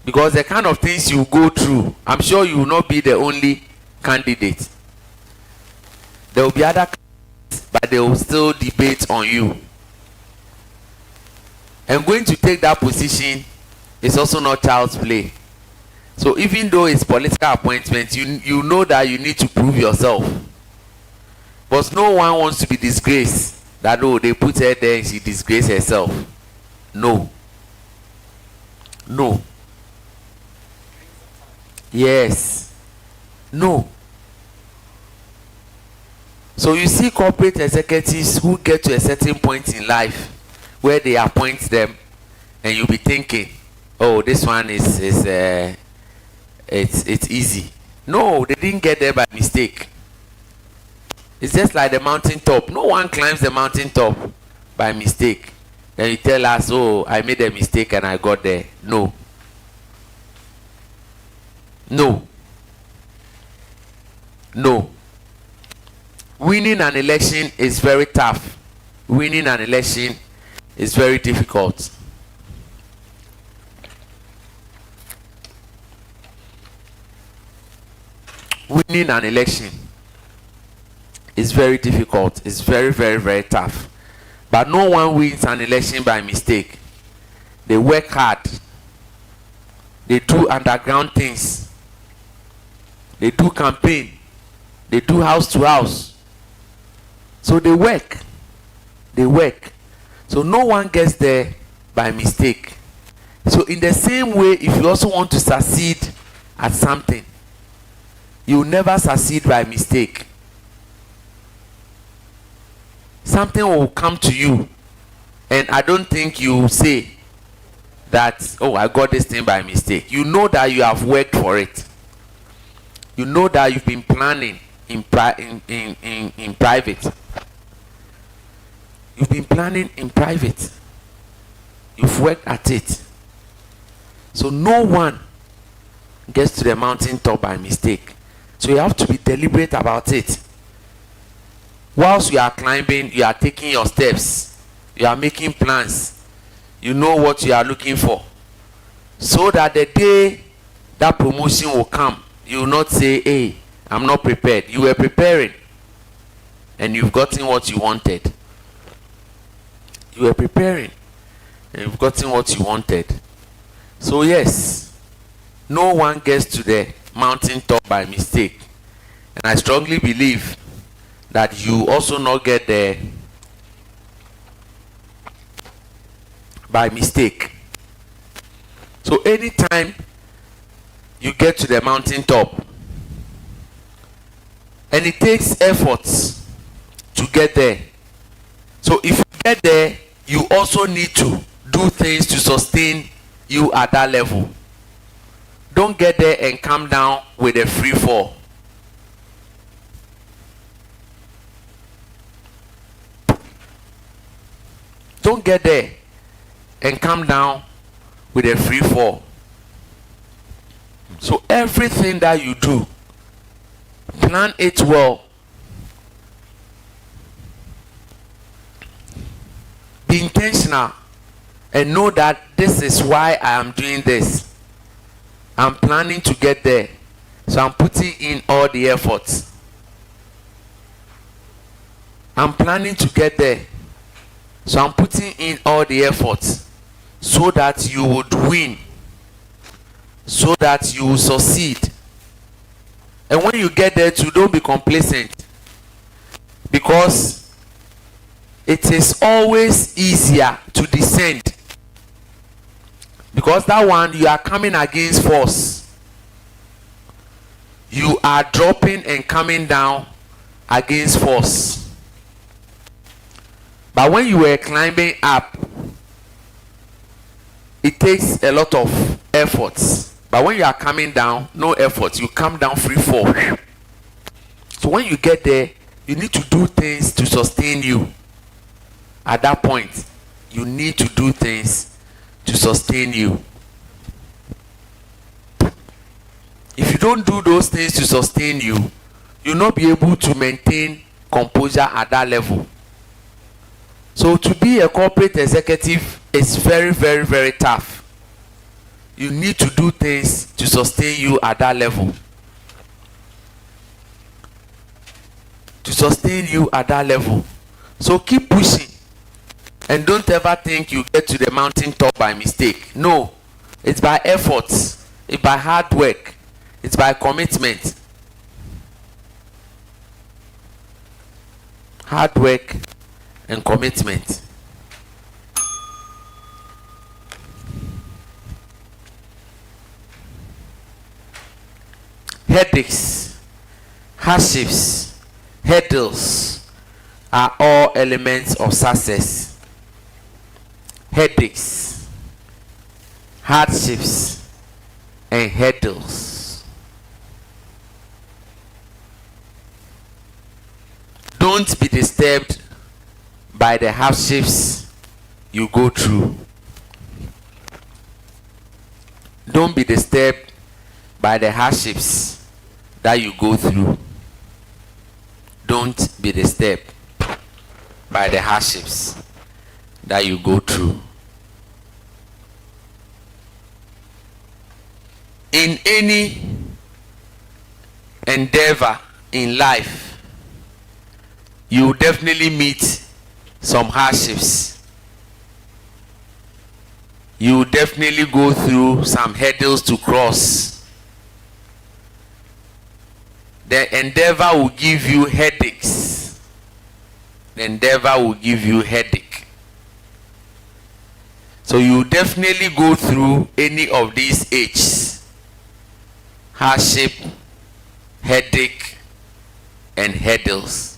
Speaker 1: Because the kind of things you go through, I'm sure you will not be the only candidate. There will be other candidates, but they will still debate on you. And going to take that position is also not child's play. So even though it's political appointment, you know that you need to prove yourself. But no one wants to be disgraced. That they put her there and she disgraced herself. No. Yes. No. So you see corporate executives who get to a certain point in life where they appoint them, and you'll be thinking, oh, this one is it's easy. No, they didn't get there by mistake. It's just like the mountain top. No one climbs the mountain top by mistake. Then you tell us, oh, I made a mistake and I got there. No. Winning an election is very tough. Winning an election is very difficult. Winning an election is very difficult. It's very, very, very tough. But no one wins an election by mistake. They work hard. They do underground things. They do campaign. They do house to house. So they work. So no one gets there by mistake. So in the same way, if you also want to succeed at something, you will never succeed by mistake. Something will come to you, and I don't think you will say that, oh, I got this thing by mistake. You know that you have worked for it. You know that you've been planning in private. You've been planning in private. You've worked at it. So no one gets to the mountain top by mistake. So you have to be deliberate about it. Whilst you are climbing, you are taking your steps. You are making plans. You know what you are looking for. So that the day that promotion will come, you will not say, hey, I'm not prepared. You were preparing. And you've gotten what you wanted. You were preparing. And you've gotten what you wanted. So yes, no one gets to the mountain top by mistake. And I strongly believe that you also not get there by mistake. So anytime you get to the mountain top, and it takes efforts to get there. So if you get there, you also need to do things to sustain you at that level. Don't get there and come down with a free fall. Don't get there and come down with a free fall. So everything that you do, plan it well. Be intentional and know that this is why I am doing this. I'm planning to get there. So I'm putting in all the efforts. I'm planning to get there. So I'm putting in all the efforts so that you would win, so that you will succeed. And when you get there too, don't be complacent, because it is always easier to descend, because that one you are coming against force. You are dropping and coming down against force. But when you were climbing up, it takes a lot of efforts. But when you are coming down, no effort. You come down free fall. So when you get there, you need to do things to sustain you. At that point, you need to do things to sustain you. If you don't do those things to sustain you, you'll not be able to maintain composure at that level. So to be a corporate executive is very, very, very tough. You need to do things to sustain you at that level. To sustain you at that level. So keep pushing. And don't ever think you get to the mountain top by mistake. No. It's by efforts. It's by hard work. It's by commitment. Hard work and commitment. Headaches, hardships, hurdles are all elements of success. Headaches, hardships, and hurdles. Don't be disturbed by the hardships you go through. Don't be disturbed by the hardships that you go through. Don't be disturbed by the hardships that you go through. In any endeavor in life, you will definitely meet some hardships. You will definitely go through some hurdles to cross. The endeavor will give you headaches. The endeavor will give you headache. So you will definitely go through any of these H's: hardship, headache, and hurdles.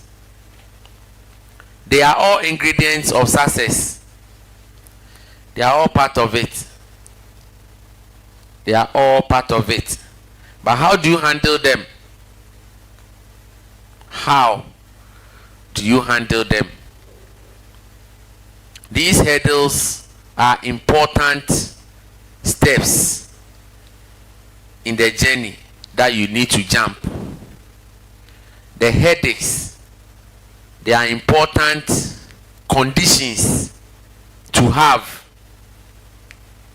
Speaker 1: They are all ingredients of success. They are all part of it. They are all part of it. But how do you handle them? How do you handle them? These hurdles are important steps in the journey that you need to jump. The headaches, they are important conditions to have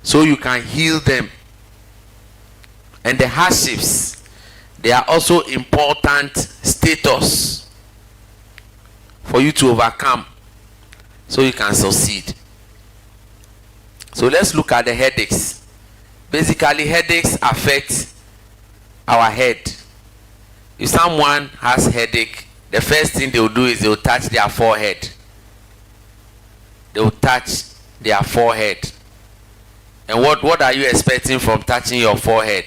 Speaker 1: so you can heal them. And the hardships, they are also important status for you to overcome so you can succeed. So let's look at the headaches. Basically, headaches affect our head. If someone has headache, the first thing they will do is they will touch their forehead. They will touch their forehead. And what are you expecting from touching your forehead?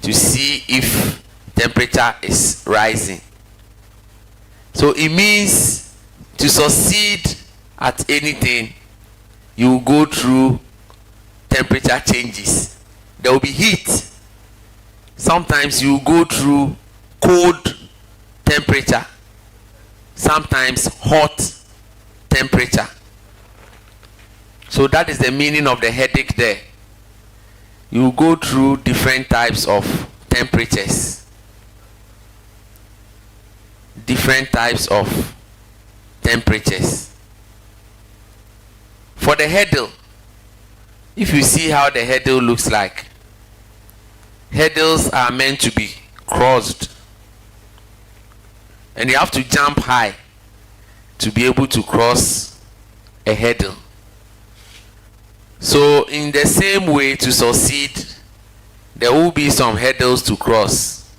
Speaker 1: To see if temperature is rising. So it means to succeed at anything, you will go through temperature changes. There will be heat. Sometimes you will go through cold temperature. Sometimes hot temperature. So that is the meaning of the headache there. You will go through different types of temperatures. Different types of temperatures. For the hurdle, if you see how the hurdle looks like, hurdles are meant to be crossed. And you have to jump high to be able to cross a hurdle. So in the same way, to succeed, there will be some hurdles to cross.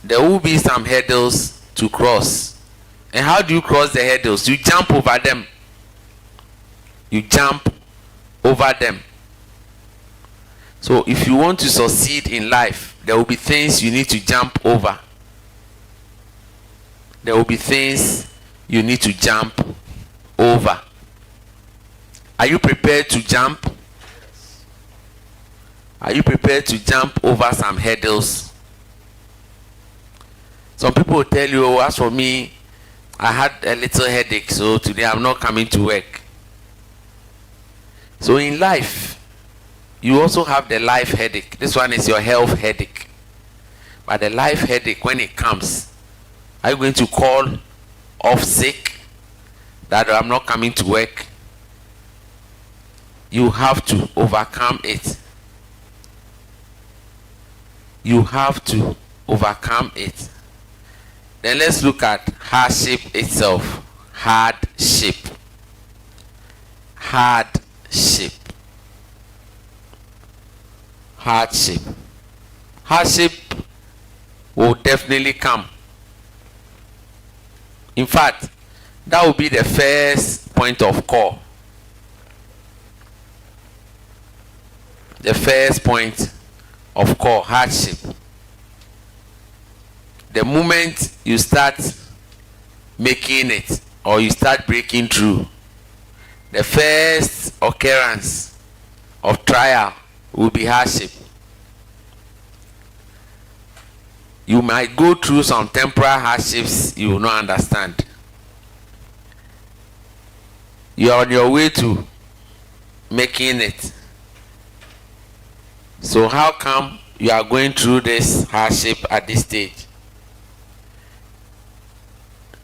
Speaker 1: There will be some hurdles to cross. And how do you cross the hurdles? You jump over them. You jump over them. So if you want to succeed in life, there will be things you need to jump over. There will be things you need to jump over. Are you prepared to jump? Are you prepared to jump over some hurdles? Some people will tell you, oh, as for me, I had a little headache, so today I'm not coming to work. So in life, you also have the life headache. This one is your health headache. But the life headache, when it comes, are you going to call off sick that I'm not coming to work? You have to overcome it. You have to overcome it. Then let's look at hardship itself. Hardship. Hardship. Hardship. Hardship will definitely come. In fact, that will be the first point of call. The first point of call, hardship. The moment you start making it or you start breaking through, the first occurrence of trial will be hardship. You might go through some temporal hardships you will not understand. You are on your way to making it. So how come you are going through this hardship at this stage?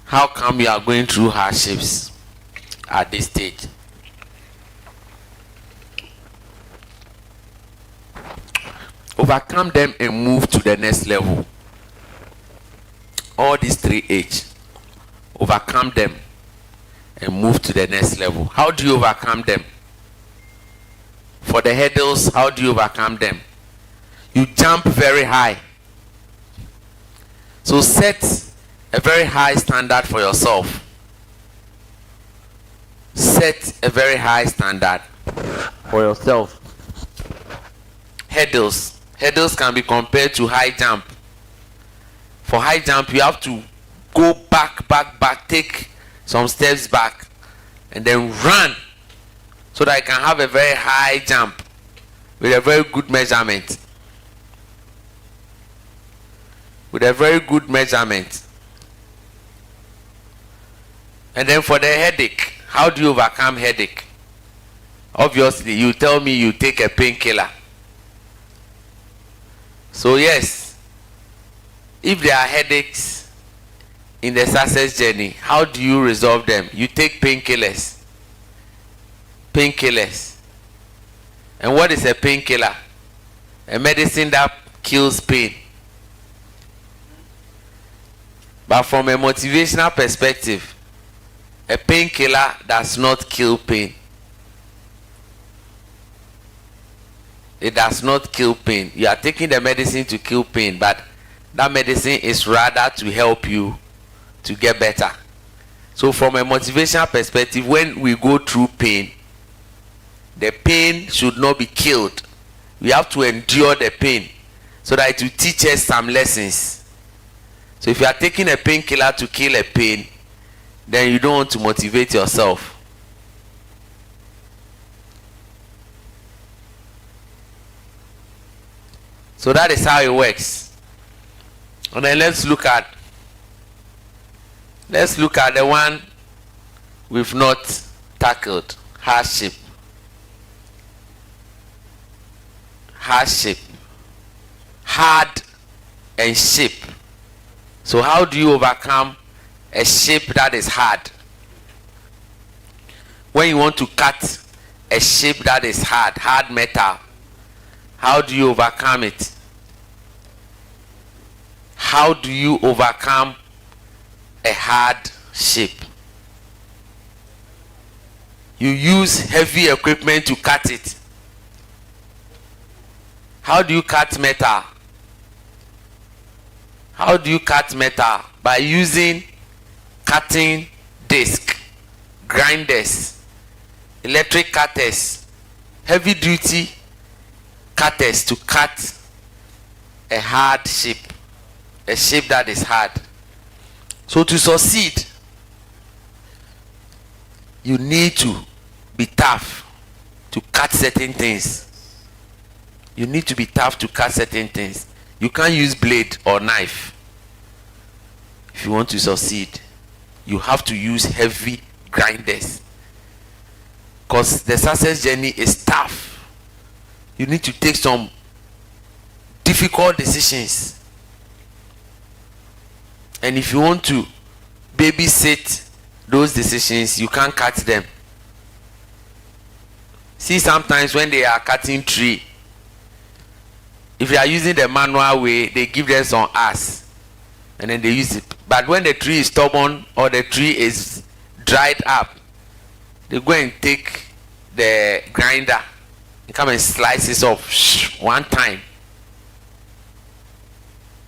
Speaker 1: How come you are going through hardships at this stage? Overcome them and move to the next level. All these 3 H. Overcome them and move to the next level. How do you overcome them? For the hurdles, how do you overcome them? You jump very high. So set a very high standard for yourself. Set a very high standard for yourself. Hurdles. Hurdles can be compared to high jump. For high jump, you have to go back, take some steps back, and then run so that I can have a very high jump with a very good measurement. With a very good measurement. And then for the headache, how do you overcome headache? Obviously, you tell me you take a painkiller. So yes, if there are headaches in the success journey, how do you resolve them? You take painkillers. Painkillers. And what is a painkiller? A medicine that kills pain. But from a motivational perspective, a painkiller does not kill pain. It does not kill pain. You are taking the medicine to kill pain, but that medicine is rather to help you to get better. So from a motivational perspective, when we go through pain, the pain should not be killed. We have to endure the pain so that it will teach us some lessons. So if you are taking a painkiller to kill a pain, then you don't want to motivate yourself. So that is how it works. And then let's look at the one we've not tackled. Hardship. Hardship. Hard and shape. So how do you overcome a shape that is hard? When you want to cut a shape that is hard metal, how do you overcome it? How do you overcome a hard shape. You use heavy equipment to cut it. How do you cut metal? How do you cut metal? By using cutting disc, grinders, electric cutters, heavy duty cutters to cut a hard shape, a shape that is hard. So to succeed, you need to be tough to cut certain things. You need to be tough to cut certain things. You can't use blade or knife. If you want to succeed, you have to use heavy grinders. Because the success journey is tough. You need to take some difficult decisions. And if you want to babysit those decisions, you can't cut them. See, sometimes when they are cutting tree, if they are using the manual way, they give them some ass and then they use it. But when the tree is stubborn or the tree is dried up, they go and take the grinder and come and slice it off one time.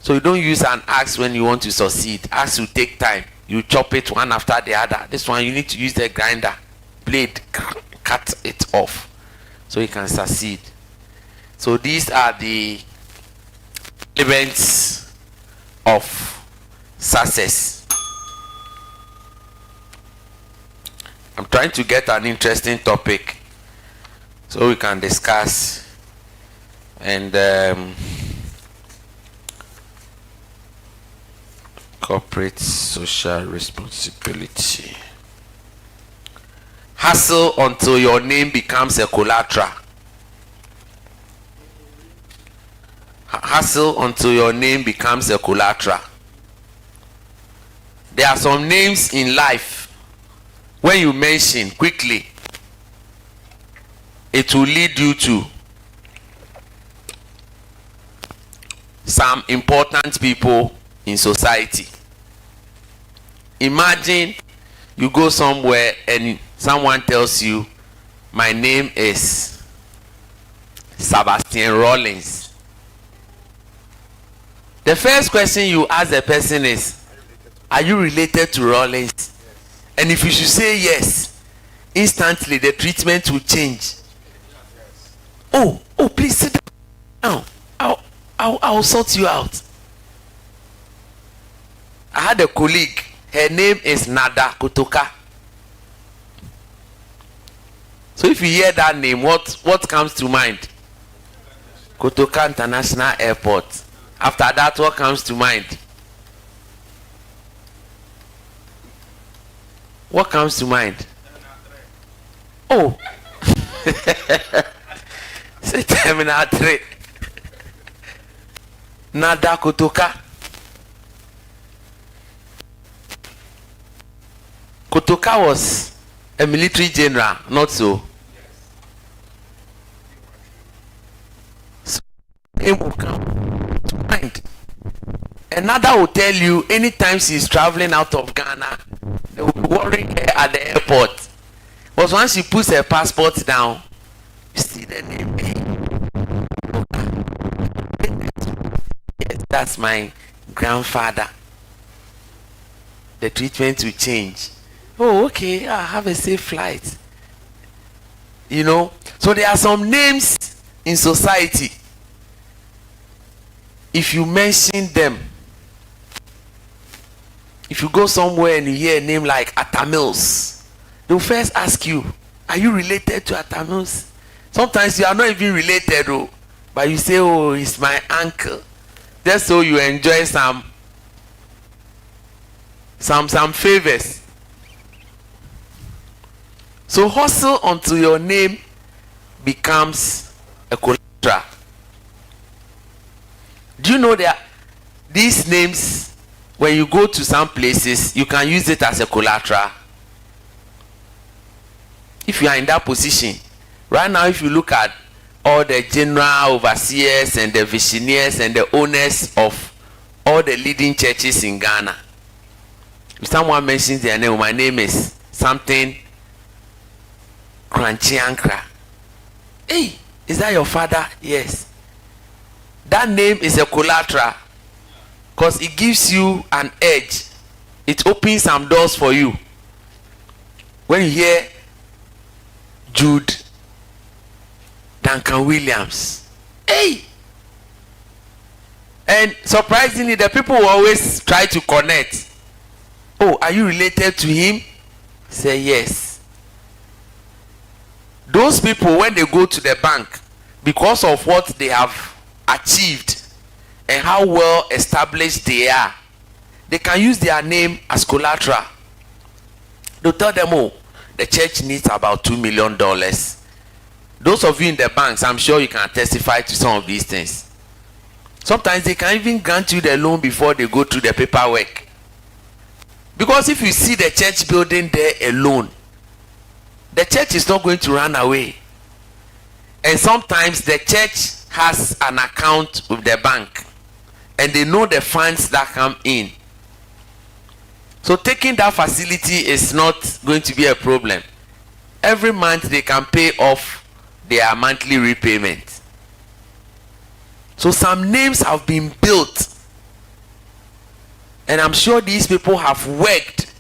Speaker 1: So you don't use an axe when you want to succeed. Axe will take time. You chop it one after the other. This one you need to use the grinder blade, cut it off so you can succeed. So these are the elements of success. I'm trying to get an interesting topic so we can discuss and corporate social responsibility. Hustle until your name becomes a collateral. Hustle until your name becomes a collateral. There are some names in life, when you mention quickly, it will lead you to some important people in society. Imagine you go somewhere and someone tells you, my name is Sebastian Rollins. The first question you ask the person is, are you related to Rollins? Yes. And if you should say yes, instantly the treatment will change. Yes. Oh, please sit down. I'll sort you out. I had a colleague, her name is Nada Kotoka. So if you hear that name, what comes to mind? Kotoka International Airport. After that, what comes to mind? What comes to mind? Oh. Say Terminal 3. Nada Kotoka. Kotoka was a military general, not so? So it will come to mind. Another will tell you anytime she's traveling out of Ghana, they will be worrying her at the airport. But once she puts her passport down, you see the name. Yes, that's my grandfather. The treatment will change. Oh, okay, I'll have a safe flight. You know, so there are some names in society. If you mention them, if you go somewhere and you hear a name like Atamils, they'll first ask you, are you related to Atamils? Sometimes you are not even related, but you say, oh, he's my uncle. Just so you enjoy some favors. So hustle until your name becomes a collateral. Do you know that these names, when you go to some places, you can use it as a collateral? If you are in that position, right now, if you look at all the general overseers and the visionaries and the owners of all the leading churches in Ghana, If someone mentions their name, my name is something Crunchy Ankra. Hey, is that your father? Yes. That name is a collateral because it gives you an edge. It opens some doors for you. When you hear Jude Duncan Williams, hey, and surprisingly the people will always try to connect. Oh, are you related to him? Say yes. Those people, when they go to the bank, because of what they have achieved and how well established they are, they can use their name as collateral. They'll tell them, oh, the church needs about $2 million. Those of you in the banks, I'm sure you can testify to some of these things. Sometimes they can even grant you the loan before they go through the paperwork. Because if you see the church building there alone, the church is not going to run away. And sometimes the church has an account with the bank and they know the funds that come in. So taking that facility is not going to be a problem. Every month they can pay off their monthly repayment. So some names have been built, and I'm sure these people have worked.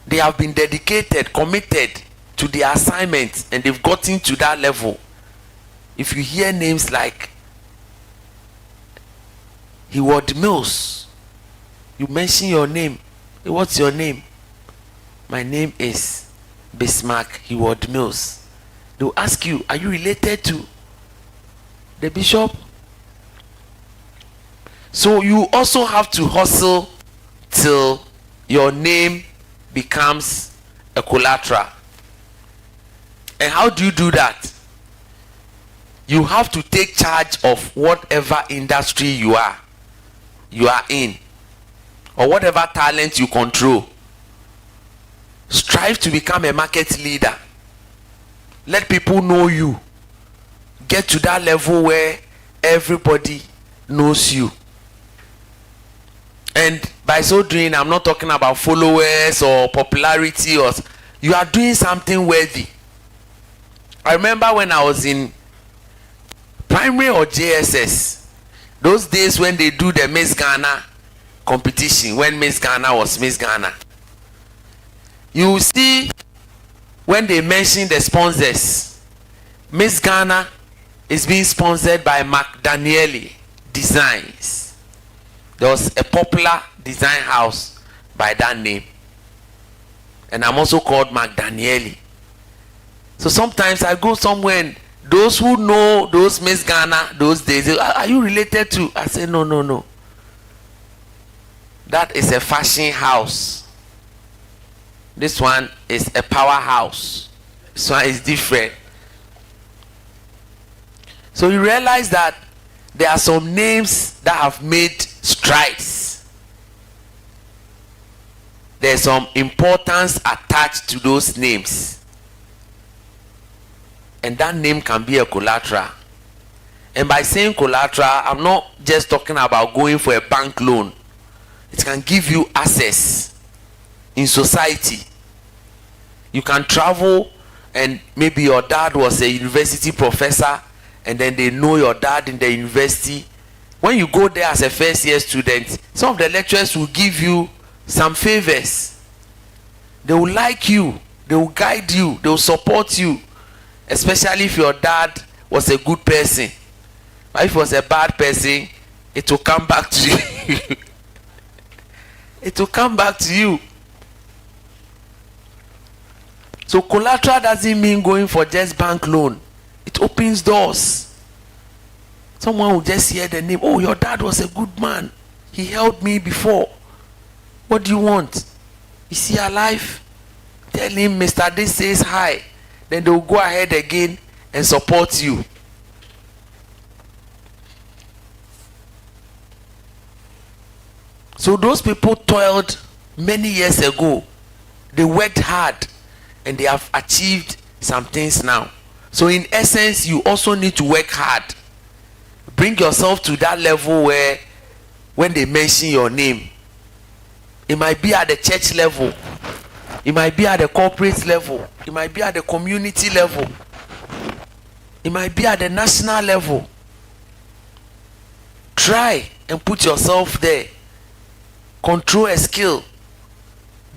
Speaker 1: They have been dedicated, committed to their assignment, and they've gotten to that level. If you hear names like Heward Mills, you mention your name. Hey, what's your name? My name is Bismarck Heward Mills. They'll ask you, are you related to the bishop? So you also have to hustle till your name becomes a collateral. And how do you do that? You have to take charge of whatever industry you are in, or whatever talent you control. Strive to become a market leader. Let people know you. Get to that level where everybody knows you. And by so doing, I'm not talking about followers or popularity, or you are doing something worthy. I remember when I was in primary or JSS, those days when they do the Miss Ghana competition, when Miss Ghana was Miss Ghana, you see when they mention the sponsors, Miss Ghana is being sponsored by McDaniel Designs. There was a popular design house by that name, and I'm also called McDaniel. So sometimes I go somewhere and those who know those Miss Ghana those days, are you related to? I say no. That is a fashion house. This one is a powerhouse. This one is different. So you realize that there are some names that have made strides. There's some importance attached to those names. And that name can be a collateral. And by saying collateral, I'm not just talking about going for a bank loan. It can give you access in society. You can travel, and maybe your dad was a university professor, and then they know your dad in the university. When you go there as a first year student, some of the lecturers will give you some favors. They will like you, they will guide you, they will support you, especially if your dad was a good person. But if he was a bad person, it will come back to you. It will come back to you. So collateral doesn't mean going for just bank loan. It opens doors. Someone will just hear the name. Oh, your dad was a good man. He helped me before. What do you want? Is he alive? Tell him Mr. This says hi. Then they will go ahead again and support you. So those people toiled many years ago. They worked hard and they have achieved some things now. So in essence, you also need to work hard. Bring yourself to that level where when they mention your name, It might be at the church level. It might be at the corporate level. It might be at the community level. It might be at the national level. Try and put yourself there. Control a skill.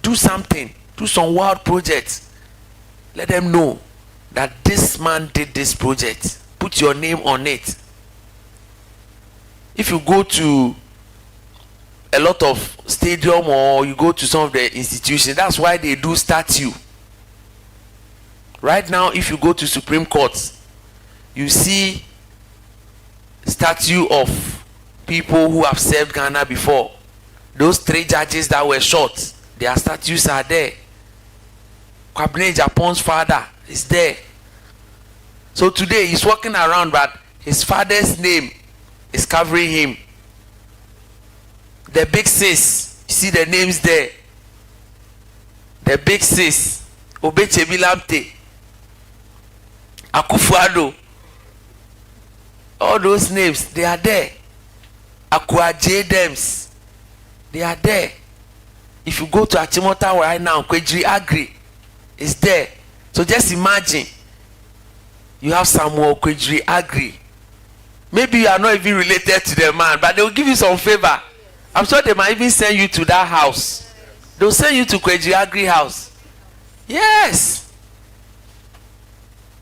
Speaker 1: Do something. Do some wild projects. Let them know that this man did this project. Put your name on it. If you go to a lot of stadium or you go to some of the institutions, that's why they do statue. Right now, if you go to Supreme Court, you see statue of people who have served Ghana before. Those 3 judges that were shot, their statues are there. Kwabena Japon's father is there. So today he's walking around, but his father's name is covering him. The big sis, you see the names there. The big sis, Obechebi Lamte, Akufo-Addo, all those names, they are there. Akua J. Dems, they are there. If you go to Achimota right now, Kwejiri Agri is there. So just imagine, you have Samuel Kwejiri Agri. Maybe you are not even related to the man, but they will give you some favor. I'm sure they might even send you to that house. They'll send you to Kwejiri Agri house. Yes.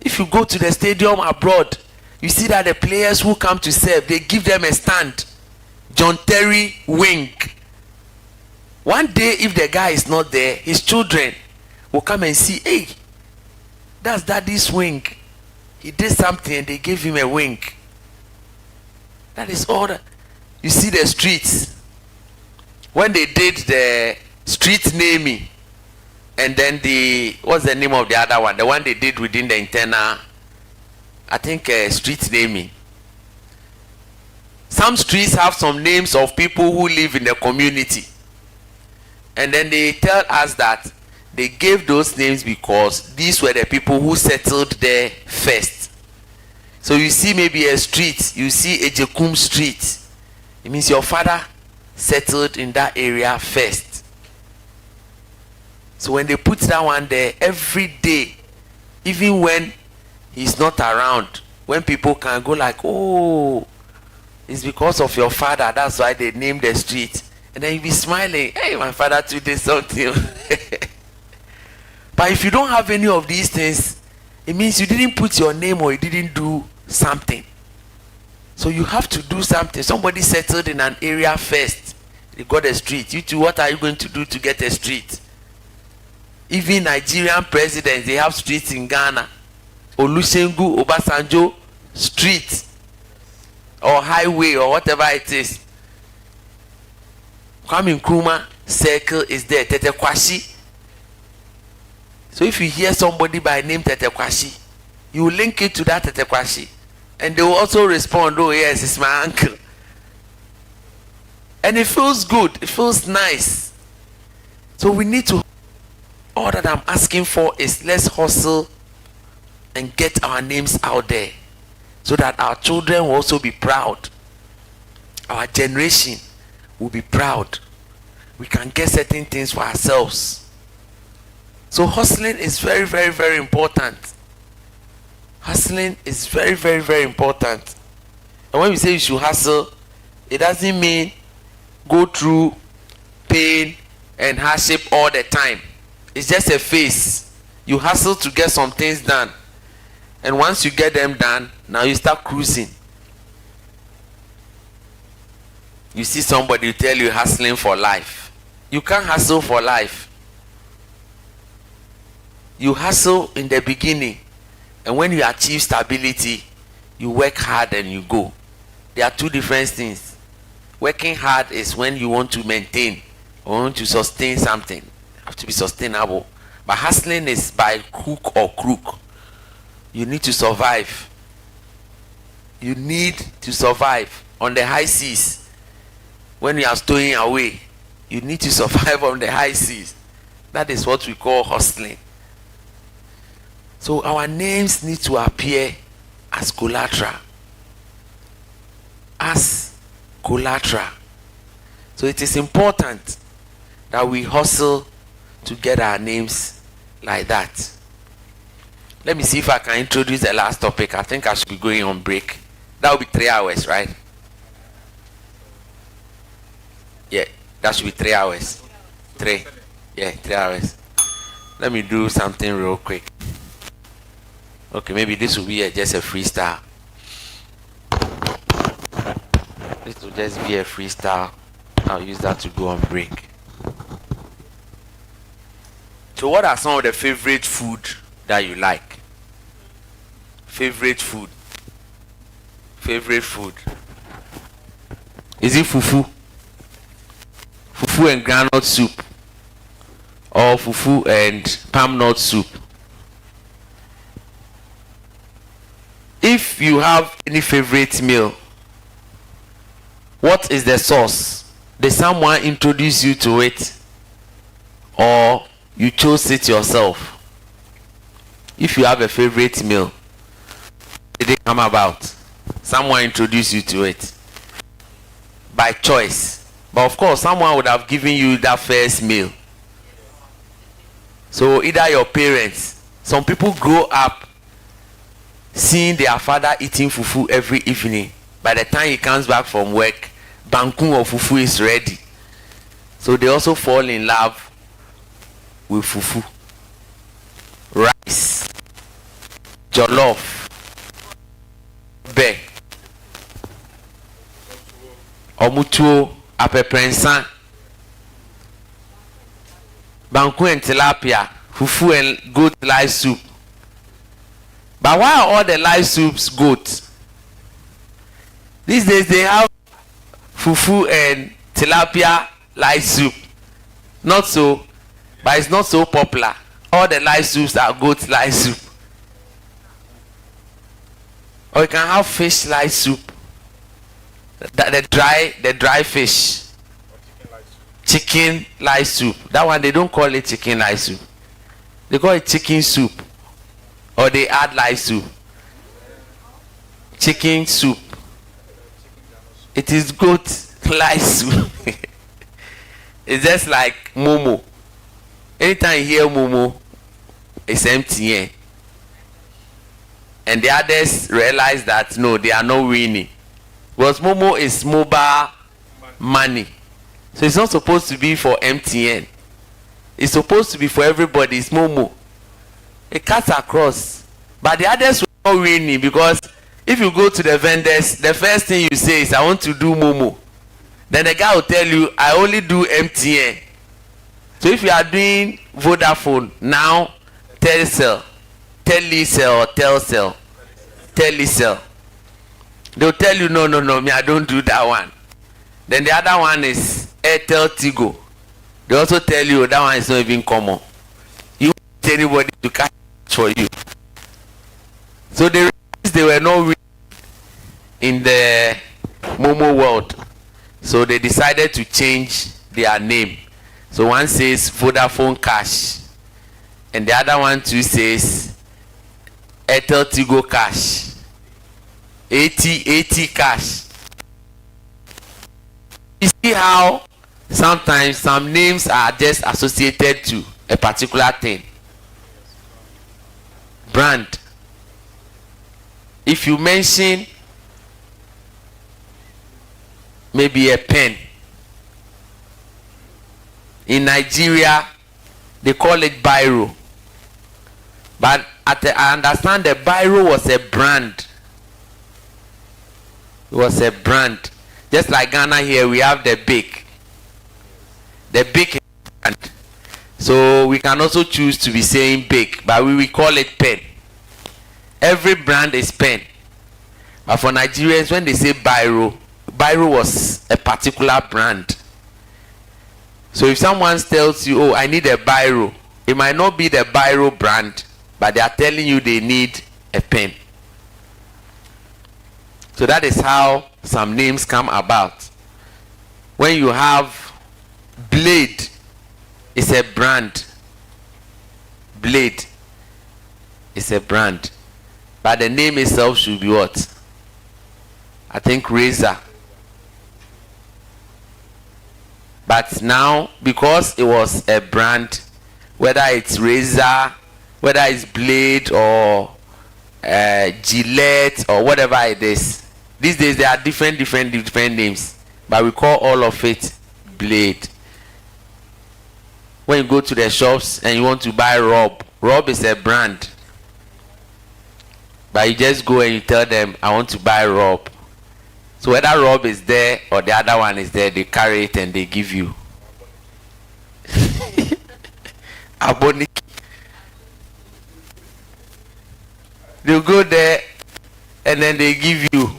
Speaker 1: If you go to the stadium abroad, you see that the players who come to serve, they give them a stand. John Terry Wing. One day, if the guy is not there, his children will come and see, hey, that's daddy's wing. He did something and they gave him a wing. That is all. You see the streets. When they did the street naming, and then what's the name of the other one? The one they did within the internal, I think, street naming. Some streets have some names of people who live in the community. And then they tell us that they gave those names because these were the people who settled there first. So you see maybe a street, you see Ejekum Street. It means your father settled in that area first. So when they put that one there, every day, even when he's not around, when people can go like, oh, it's because of your father, that's why they named the street. And then you'll be smiling, hey, my father too did something. But if you don't have any of these things, it means you didn't put your name or you didn't do something. So you have to do something. Somebody settled in an area first. They got a street. You too, what are you going to do to get a street? Even Nigerian presidents, they have streets in Ghana. Olusegun Obasanjo street or highway or whatever it is. Kwame Nkrumah circle is there. Tete Kwashi. So if you hear somebody by name Tete Kwashi, you will link it to that Tete Kwashi. And they will also respond, oh yes, it's my uncle. And it feels good. It feels nice. So we need to, all that I'm asking for is let's hustle and get our names out there so that our children will also be proud. Our generation will be proud. We can get certain things for ourselves. So hustling is very, very, very important. Hustling is very, very, very important. And when we say you should hustle, it doesn't mean go through pain and hardship all the time. It's just a phase. You hustle to get some things done. And once you get them done, now you start cruising. You see somebody tell you hustling for life. You can't hustle for life. You hustle in the beginning. And when you achieve stability, you work hard and you go. There are two different things. Working hard is when you want to maintain or want to sustain something. You have to be sustainable. But hustling is by hook or crook. You need to survive. You need to survive on the high seas. When you are stowing away, you need to survive on the high seas. That is what we call hustling. So our names need to appear as collateral. As collateral. So it is important that we hustle to get our names like that. Let me see if I can introduce the last topic. I think I should be going on break. That will be 3 hours, right? Yeah, that should be 3 hours. 3. Yeah, 3 hours. Let me do something real quick. Okay, maybe this will be just a freestyle. This will just be a freestyle. I'll use that to go on break. So what are some of the favorite food that you like? Favorite food. Favorite food. Is it fufu? Fufu and groundnut soup? Or fufu and palm nut soup? If you have any favorite meal, what is the source? Did someone introduce you to it, or you chose it yourself? If you have a favorite meal, did it come about? Someone introduced you to it by choice, but of course someone would have given you that first meal. So either your parents, some people grow up seeing their father eating fufu every evening. By the time he comes back from work, banku of fufu is ready. So they also fall in love with fufu. Rice, jollof, be, omutuo, apeprensan, banku and tilapia, fufu and goat live soup. But why are all the live soups goat? These days they have fufu and tilapia live soup. Not so, but it's not so popular. All the live soups are goat live soup. Or you can have fish live soup. The dry fish. Chicken live soup. That one they don't call it chicken live soup. They call it chicken soup. Or they add live soup. Chicken soup. It is goat live soup. It's just like momo. Anytime you hear momo, it's MTN. And the others realize that no, they are not winning. Because momo is mobile money. So it's not supposed to be for MTN. It's supposed to be for everybody. It's momo. It cuts across. But the others will not winning, because if you go to the vendors, the first thing you say is, I want to do momo. Then the guy will tell you, I only do MTN. So if you are doing Vodafone, now Telcel, Telecel or Telcel, Telecel, they'll tell you, no, me, I don't do that one. Then the other one is Airtel Tigo. They also tell you that one is not even common. You want anybody to catch for you. So they realized they were not winning in the Momo world. So they decided to change their name. So one says Vodafone Cash, and the other one too says Airtel Tigo Cash, 80 Cash. You see how sometimes some names are just associated to a particular thing. Brand. If you mention maybe a pen, in Nigeria they call it biro, but I understand the biro was a brand. It was a brand. Just like Ghana here, we have the big. The big brand. So we can also choose to be saying big, but we will call it pen. Every brand is pen. But for Nigerians, when they say biro, biro was a particular brand. So if someone tells you, oh, I need a biro, it might not be the biro brand, but they are telling you they need a pen. So that is how some names come about. When you have Blade, it's a brand. Blade is a brand. But the name itself should be what? I think razor. But now, because it was a brand, whether it's razor, whether it's blade or Gillette or whatever it is, these days there are different names, but we call all of it blade. When you go to the shops and you want to buy Rob is a brand, but you just go and you tell them, I want to buy Rob. So whether Rob is there or the other one is there, they carry it and they give you. Aboni. You go there and then they give you.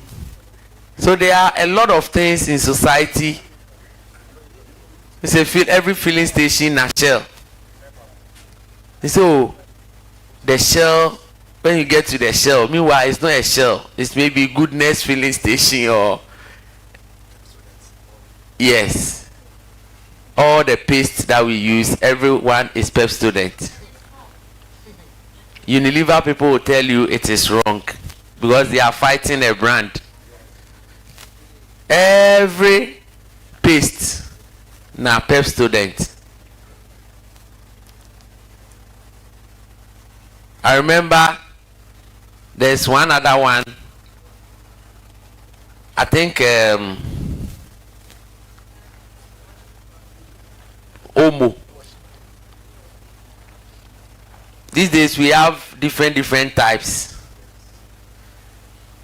Speaker 1: So there are a lot of things in society. It's every filling station a shell. So the shell, when you get to the shell, meanwhile it's not a shell, it's maybe Goodness filling station or yes. All the paste that we use, everyone is Pep student. Unilever people will tell you it is wrong because they are fighting a brand. Every paste now Pep student. I remember there's one other one. I think Omo. These days we have different types.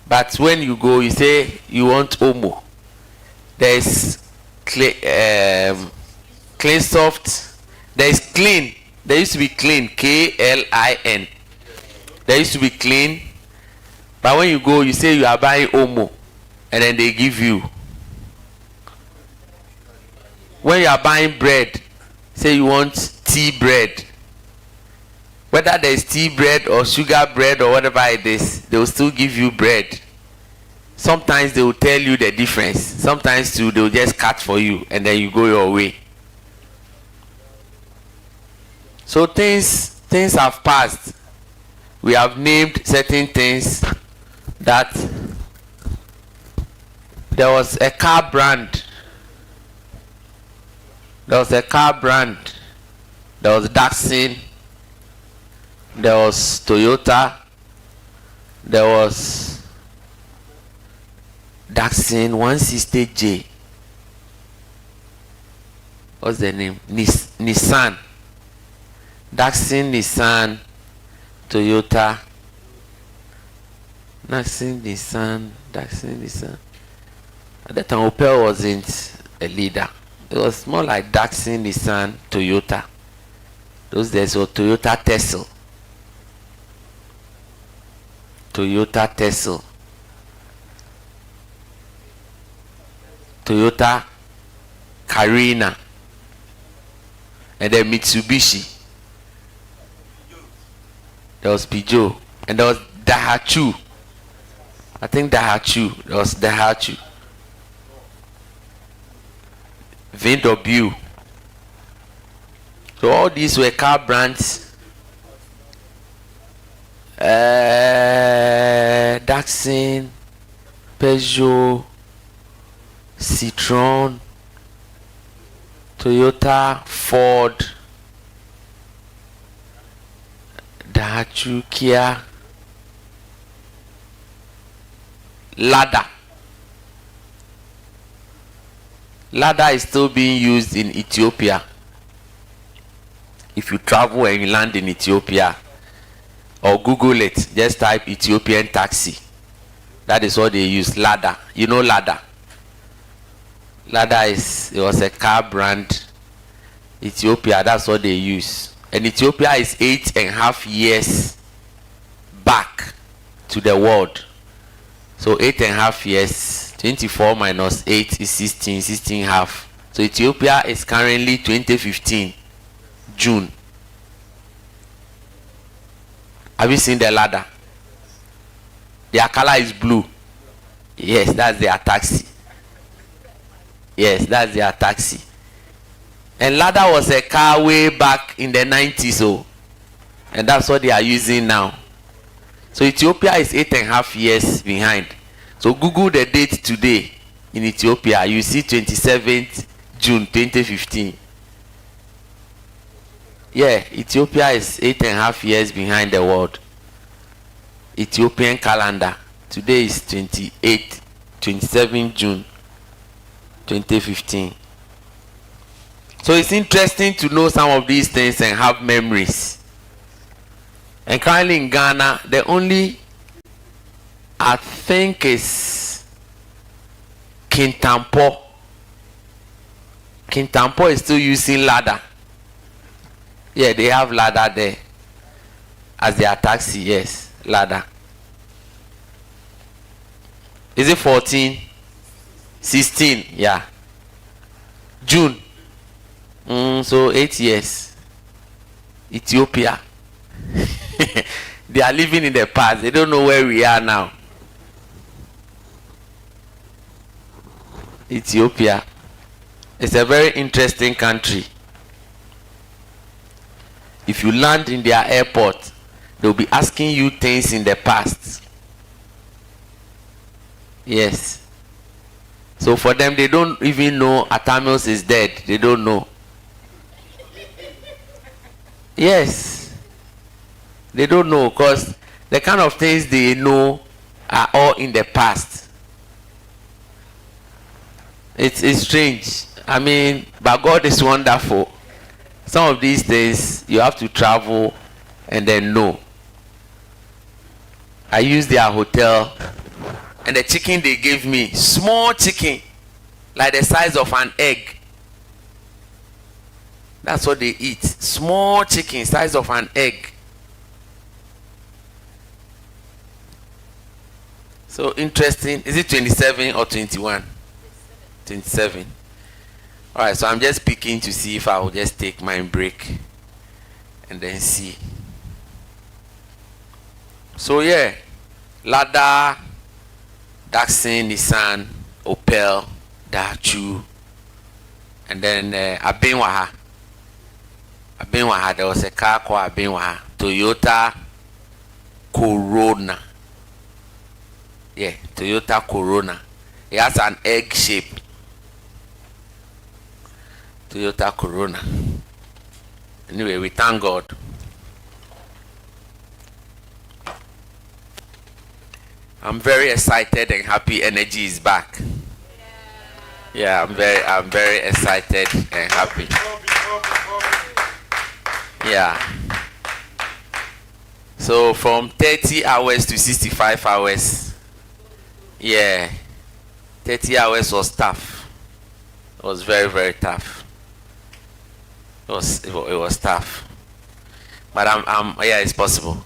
Speaker 1: But when you go, you say you want Omo. There's clean soft. There's clean. There used to be clean, Klin. There used to be clean. But when you go, you say you are buying Omo, and then they give you. When you are buying bread, say you want tea bread. Whether there is tea bread or sugar bread or whatever it is, they will still give you bread. Sometimes they will tell you the difference. Sometimes too, they will just cut for you and then you go your way. So things have passed. We have named certain things that there was a car brand. There was Datsun. There was Toyota. There was Datsun 160J. What's the name? Nissan. Datsun, Nissan, Toyota. Datsun, Nissan. At that time, Opel wasn't a leader. It was more like Datsun, Nissan, Toyota. Those days were Toyota Tesla. Toyota Carina, and then Mitsubishi. There was Peugeot, and there was Daihatsu. I think Daihatsu. There was Daihatsu. VW. So all these were car brands. Datsun, Peugeot, Citroën, Toyota, Ford, Daihatsu, Kia, Lada. Lada is still being used in Ethiopia. If you travel and you land in Ethiopia, or Google it, just type Ethiopian taxi. That is what they use, Lada. You know Lada? Lada it was a car brand. Ethiopia, that's what they use. And Ethiopia is 8.5 years back to the world. So 8.5 years, 24 minus 8 is 16.5. So Ethiopia is currently 2015, June. Have you seen the Lada? Their color is blue. Yes, that's their taxi. And Lada was a car way back in the 90s, oh, and that's what they are using now. So Ethiopia is 8.5 years behind. So Google the date today in Ethiopia, you see 27th June 2015. Yeah, Ethiopia is 8.5 years behind the world. Ethiopian calendar. Today is 27 June 2015. So it's interesting to know some of these things and have memories. And currently in Ghana, the only, I think, is Kintampo. Kintampo is still using ladder. Yeah, they have ladder there as their taxi. Yes, ladder. Is it 14? 16? Yeah. June. So 8 years. Ethiopia. They are living in the past. They don't know where we are now. Ethiopia. It's a very interesting country. If you land in their airport, they'll be asking you things in the past. Yes. So for them, they don't even know Atamios is dead. They don't know. Yes. They don't know, because the kind of things they know are all in the past. It's strange. I mean, but God is wonderful. Some of these days, you have to travel and then know. I used their hotel, and the chicken they gave me, small chicken, like the size of an egg. That's what they eat. Small chicken, size of an egg. So interesting. Is it 27 or 21? 27. Alright, so I'm just picking to see if I will just take my break and then see. So yeah, Lada, Datsun, Nissan, Opel, Dachu, and then Abenwaha. Abenwaha, there was a car called Abenwaha. Toyota Corona. Yeah, Toyota Corona. It has an egg shape. Toyota Corona. Anyway, we thank God. I'm very excited and happy. Energy is back. Yeah, I'm very excited and happy. Yeah. So from 30 hours to 65 hours. Yeah. 30 hours was tough. It was very, very tough. It was tough. But yeah, it's possible.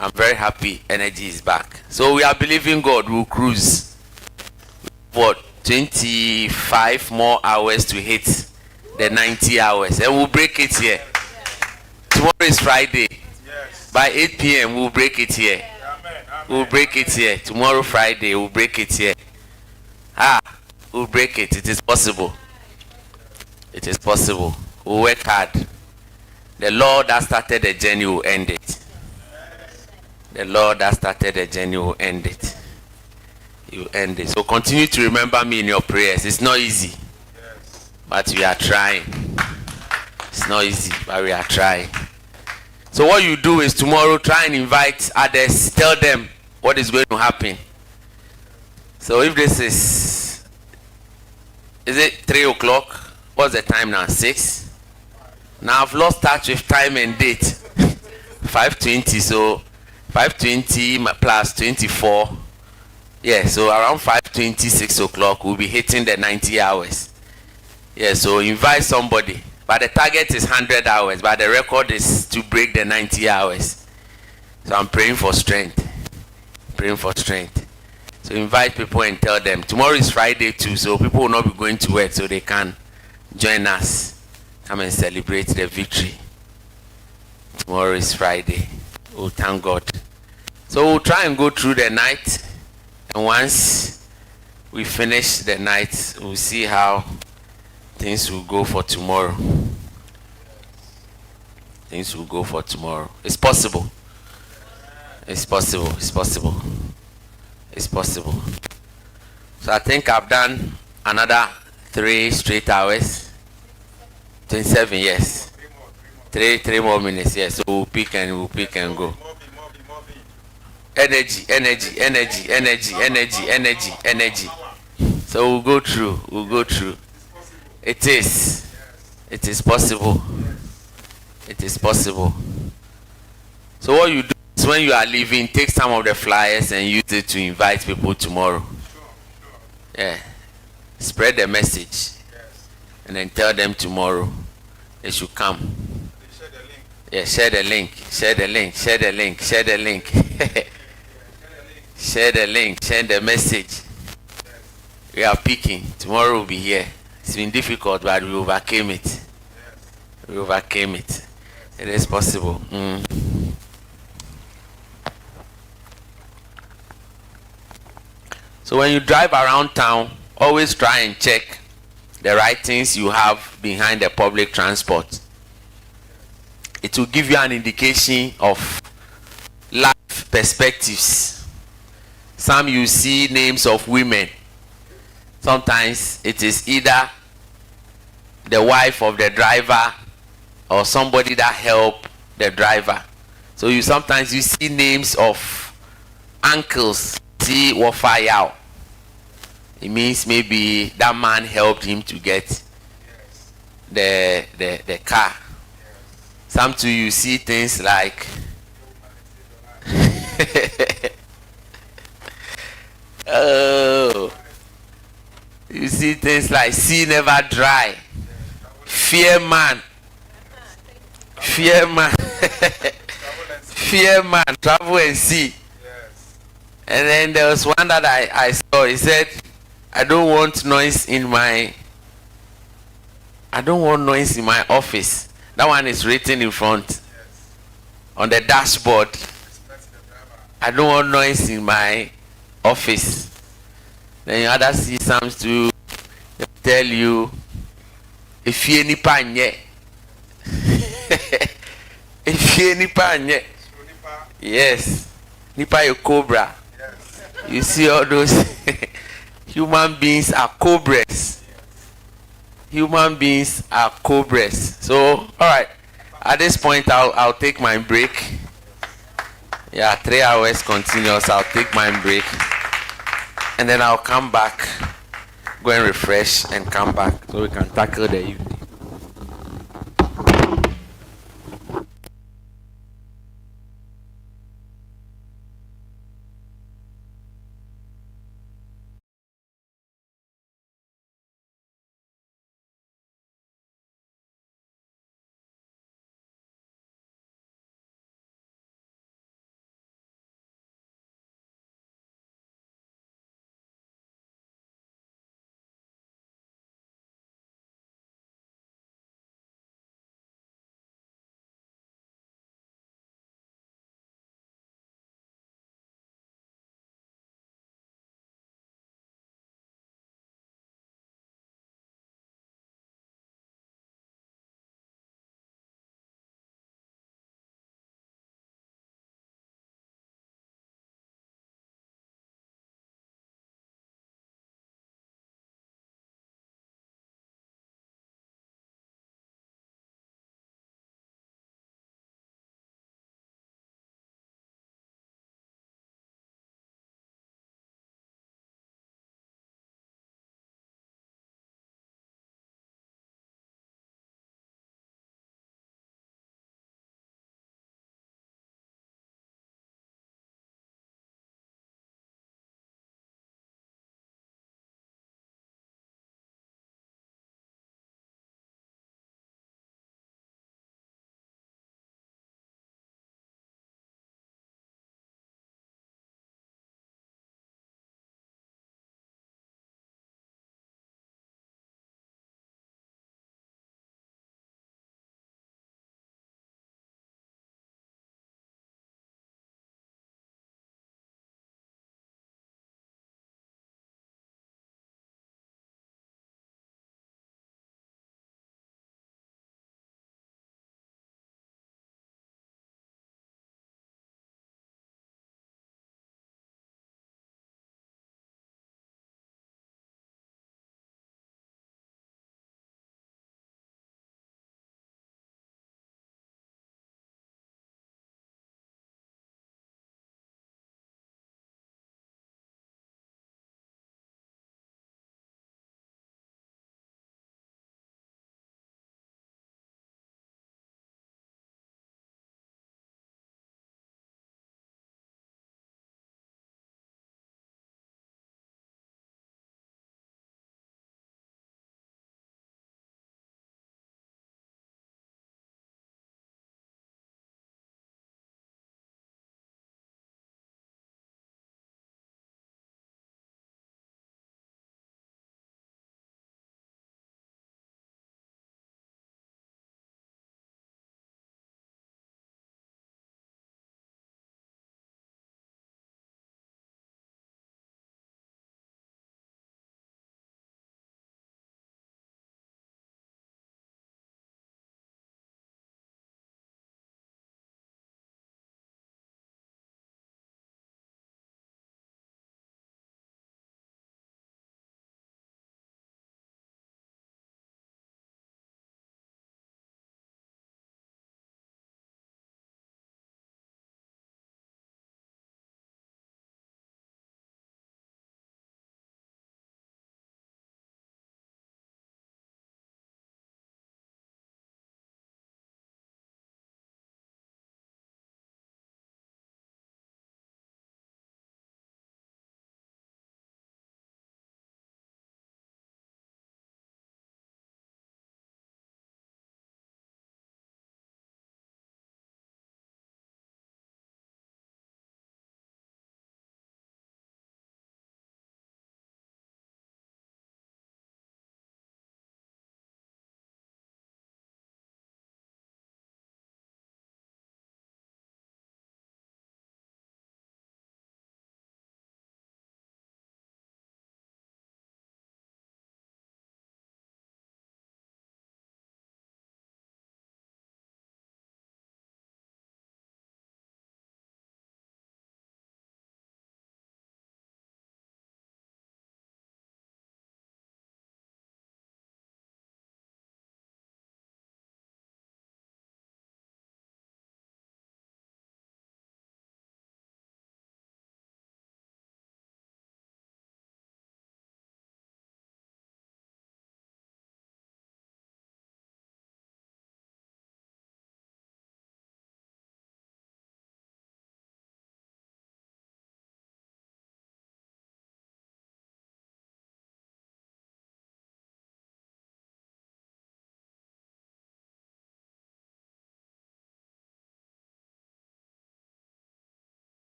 Speaker 1: I'm very happy. Energy is back. So we are believing God will cruise. What? 25 more hours to hit the 90 hours. And we'll break it here. Tomorrow is Friday. By 8 p.m. we'll break it here. We'll break it here. Tomorrow Friday we'll break it here. We'll break it. It is possible. It is possible. We'll work hard. The Lord that started the journey will end it. The Lord that started the journey will end it. He will end it. So continue to remember me in your prayers. It's not easy. But we are trying. It's not easy, but we are trying. So what you do is tomorrow try and invite others. Tell them what is going to happen. So if this is it 3 o'clock? What's the time now? 6? Now I've lost touch with time and date. 5:20, so 5:20 plus 24. Yeah, so around 5:20, 6 o'clock, we'll be hitting the 90 hours. Yeah, so invite somebody. But the target is 100 hours, but the record is to break the 90 hours. So I'm praying for strength. Praying for strength. So invite people and tell them. Tomorrow is Friday too, so people will not be going to work, so they can join us. Come and celebrate the victory. Tomorrow is Friday. Oh, thank God. So we'll try and go through the night. And once we finish the night, we'll see how things will go for tomorrow. Things will go for tomorrow. It's possible. It's possible. It's possible. It's possible. So I think I've done another 3 straight hours. 27, yes. Three more minutes, yes. So we'll pick and go. Energy. So we'll go through. It is possible. So what you do is, when you are leaving, take some of the flyers and use it to invite people tomorrow. Yeah. Spread the message. And then tell them tomorrow they should come. Yeah, share the link. Share the message. We are picking. Tomorrow we'll be here. It's been difficult, but we overcame it. It is possible. So when you drive around town, always try and check the writings you have behind the public transport. It will give you an indication of life perspectives. Some you see names of women. Sometimes it is either the wife of the driver or somebody that helped the driver. So sometimes you see names of uncles. See what fire. It means maybe that man helped him to get the car. Some too you see things like oh, you see things like sea never dry, fear man, travel and see. And then there was one that I saw. He said, I don't want noise in my office. That one is written in front on the dashboard. I don't want noise in my office. Then you others see some to tell you, if you any panye, yes, nipa a cobra. You see all those human beings are cobras. So, all right. At this point, I'll take my break. Yeah, 3 hours continuous. I'll take my break, and then I'll come back, go and refresh, and come back so we can tackle the evening.